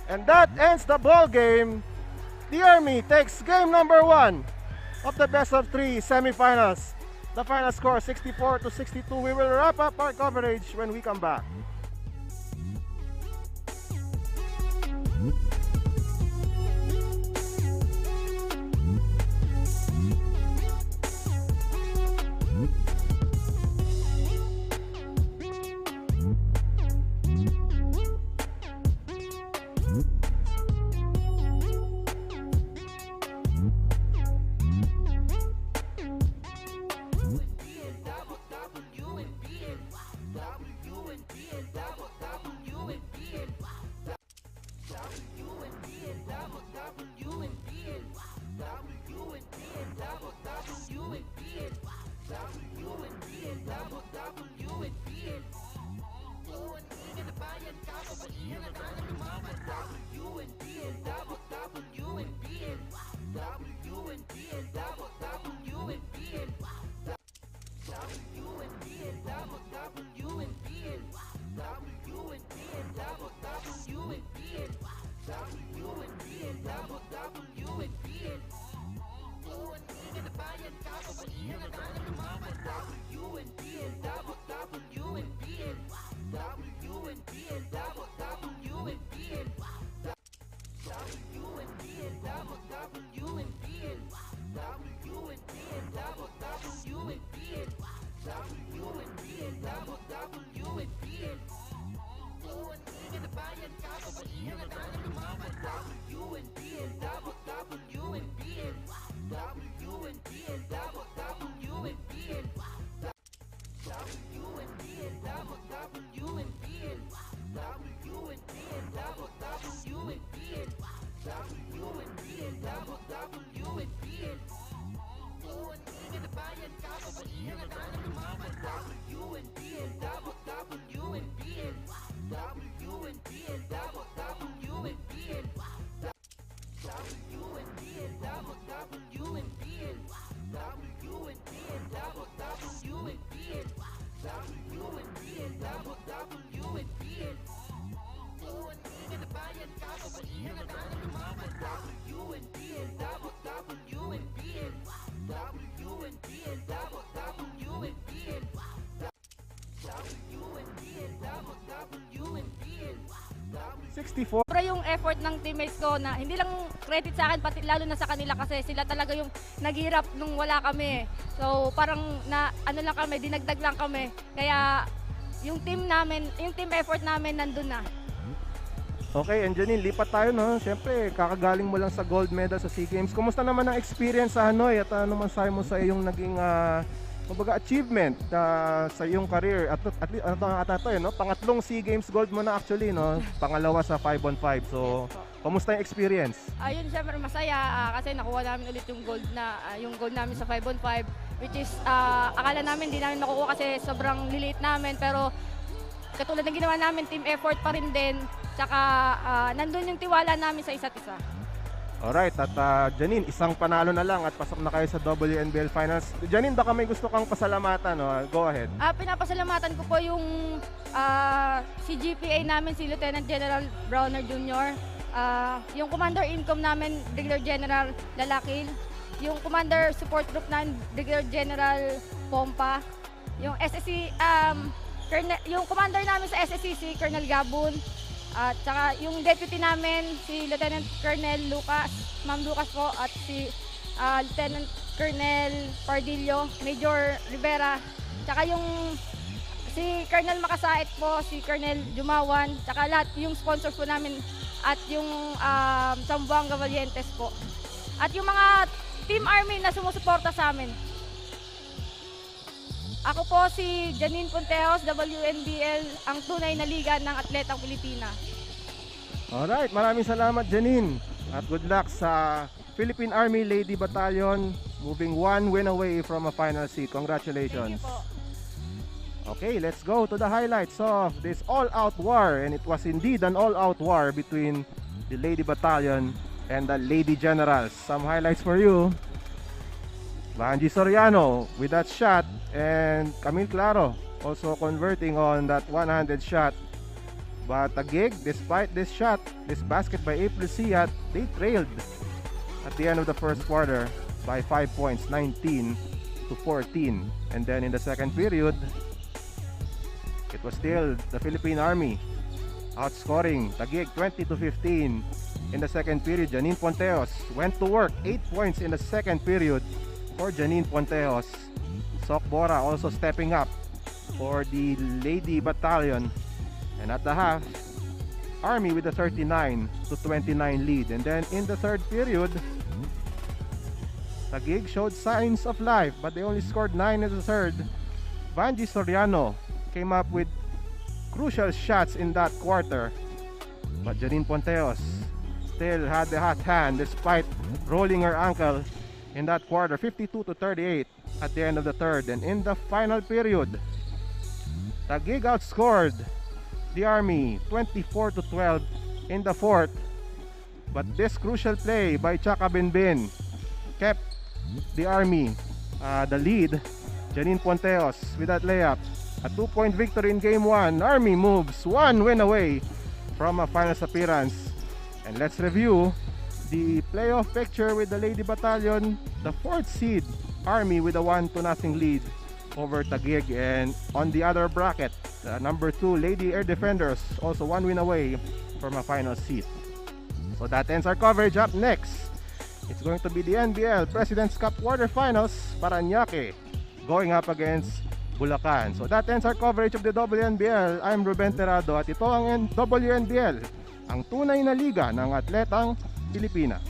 And that ends the ball game. The Army takes game number 1 of the best of 3 semifinals. The final score 64-62. We will wrap up our coverage when we come back. Sobra yung effort ng teammates ko na hindi lang credit sa akin, pati lalo na sa kanila kasi sila talaga yung naghirap nung wala kami. So parang na ano lang kami, dinagdag lang kami. Kaya yung team namin, yung team effort namin nandun na. Okay, and Janine, lipat tayo no. Siyempre, kakagaling mo lang sa gold medal sa SEA Games. Kumusta naman ang experience sa Hanoi at ano masahe mo sa iyong naging kumbaga achievement sa iyong career? At ano to, no? Pangatlong SEA Games gold mo na actually, no? Pangalawa sa 5-on-5. So, kumusta yung experience? Ayun, syempre masaya kasi nakuha namin ulit yung gold namin sa 5-on-5, which is akala namin hindi namin makukuha kasi sobrang lilit namin, pero katulad ng ginawa namin, team effort pa rin din. Tsaka nandun yung tiwala namin sa isa't isa. Alright, at Janine, isang panalo na lang at pasok na kayo sa WNBL Finals. Janine, baka may gusto kang pasalamatan, no? Go ahead. Pinapasalamatan ko po yung CGPA namin, si Lieutenant General Browner Jr., yung Commander Income namin, Brigadier General Lalakil, yung Commander Support Group namin, Brigadier General Pompa, yung SSC, yung Commander namin sa SSC, si Colonel Gabun, at saka yung deputy namin, si Lieutenant Colonel Lucas, Ma'am Lucas po, at si Lieutenant Colonel Pardillo, Major Rivera, tsaka yung si Colonel Makasait po, si Colonel Jumawan, tsaka lahat yung sponsors po namin at yung Sambuanga Valientes po. At yung mga Team Army na sumusuporta sa amin. Ako po si Janine Punteos, WNBL, ang tunay na liga ng atletang Pilipina. Alright, maraming salamat Janine. At good luck sa Philippine Army Lady Battalion, moving one win away from a final seat. Congratulations. Thank you po. Okay, let's go to the highlights of this all-out war. And it was indeed an all-out war between the Lady Battalion and the Lady Generals. Some highlights for you. Vanji Soriano with that shot, and Camille Claro also converting on that one-handed shot. But Taguig, despite this shot, this basket by April Siat, they trailed at the end of the first quarter by 5 points, 19-14. And then in the second period, it was still the Philippine Army outscoring Taguig 20-15. In the second period, Janine Ponteos went to work, 8 points in the second period for Janine Ponteos. Sok Bora also stepping up for the Lady Battalion. And at the half, Army with a 39-29 lead. And then in the third period, Taguig showed signs of life, but they only scored 9 in the third. Vanji Soriano came up with crucial shots in that quarter, but Janine Ponteos still had the hot hand despite rolling her ankle in that quarter, 52-38 at the end of the third. And in the final period, Taguig outscored the Army 24-12 in the fourth. But this crucial play by Chaka Binbin kept the Army the lead. Janine Ponteos with that layup. A 2-point victory in game 1. Army moves one win away from a finals appearance. And let's review the playoff picture with the Lady Battalion. The 4th seed Army with a 1-0 lead over Taguig, and on the other bracket, number 2 Lady Air Defenders also 1 win away from a final seat. So that ends our coverage. Up next, it's going to be the NBL President's Cup quarterfinals. Parañaque going up against Bulacan. So that ends our coverage of the WNBL. I'm Ruben Terrado at ito ang WNBL, ang tunay na liga ng atletang Pilipina.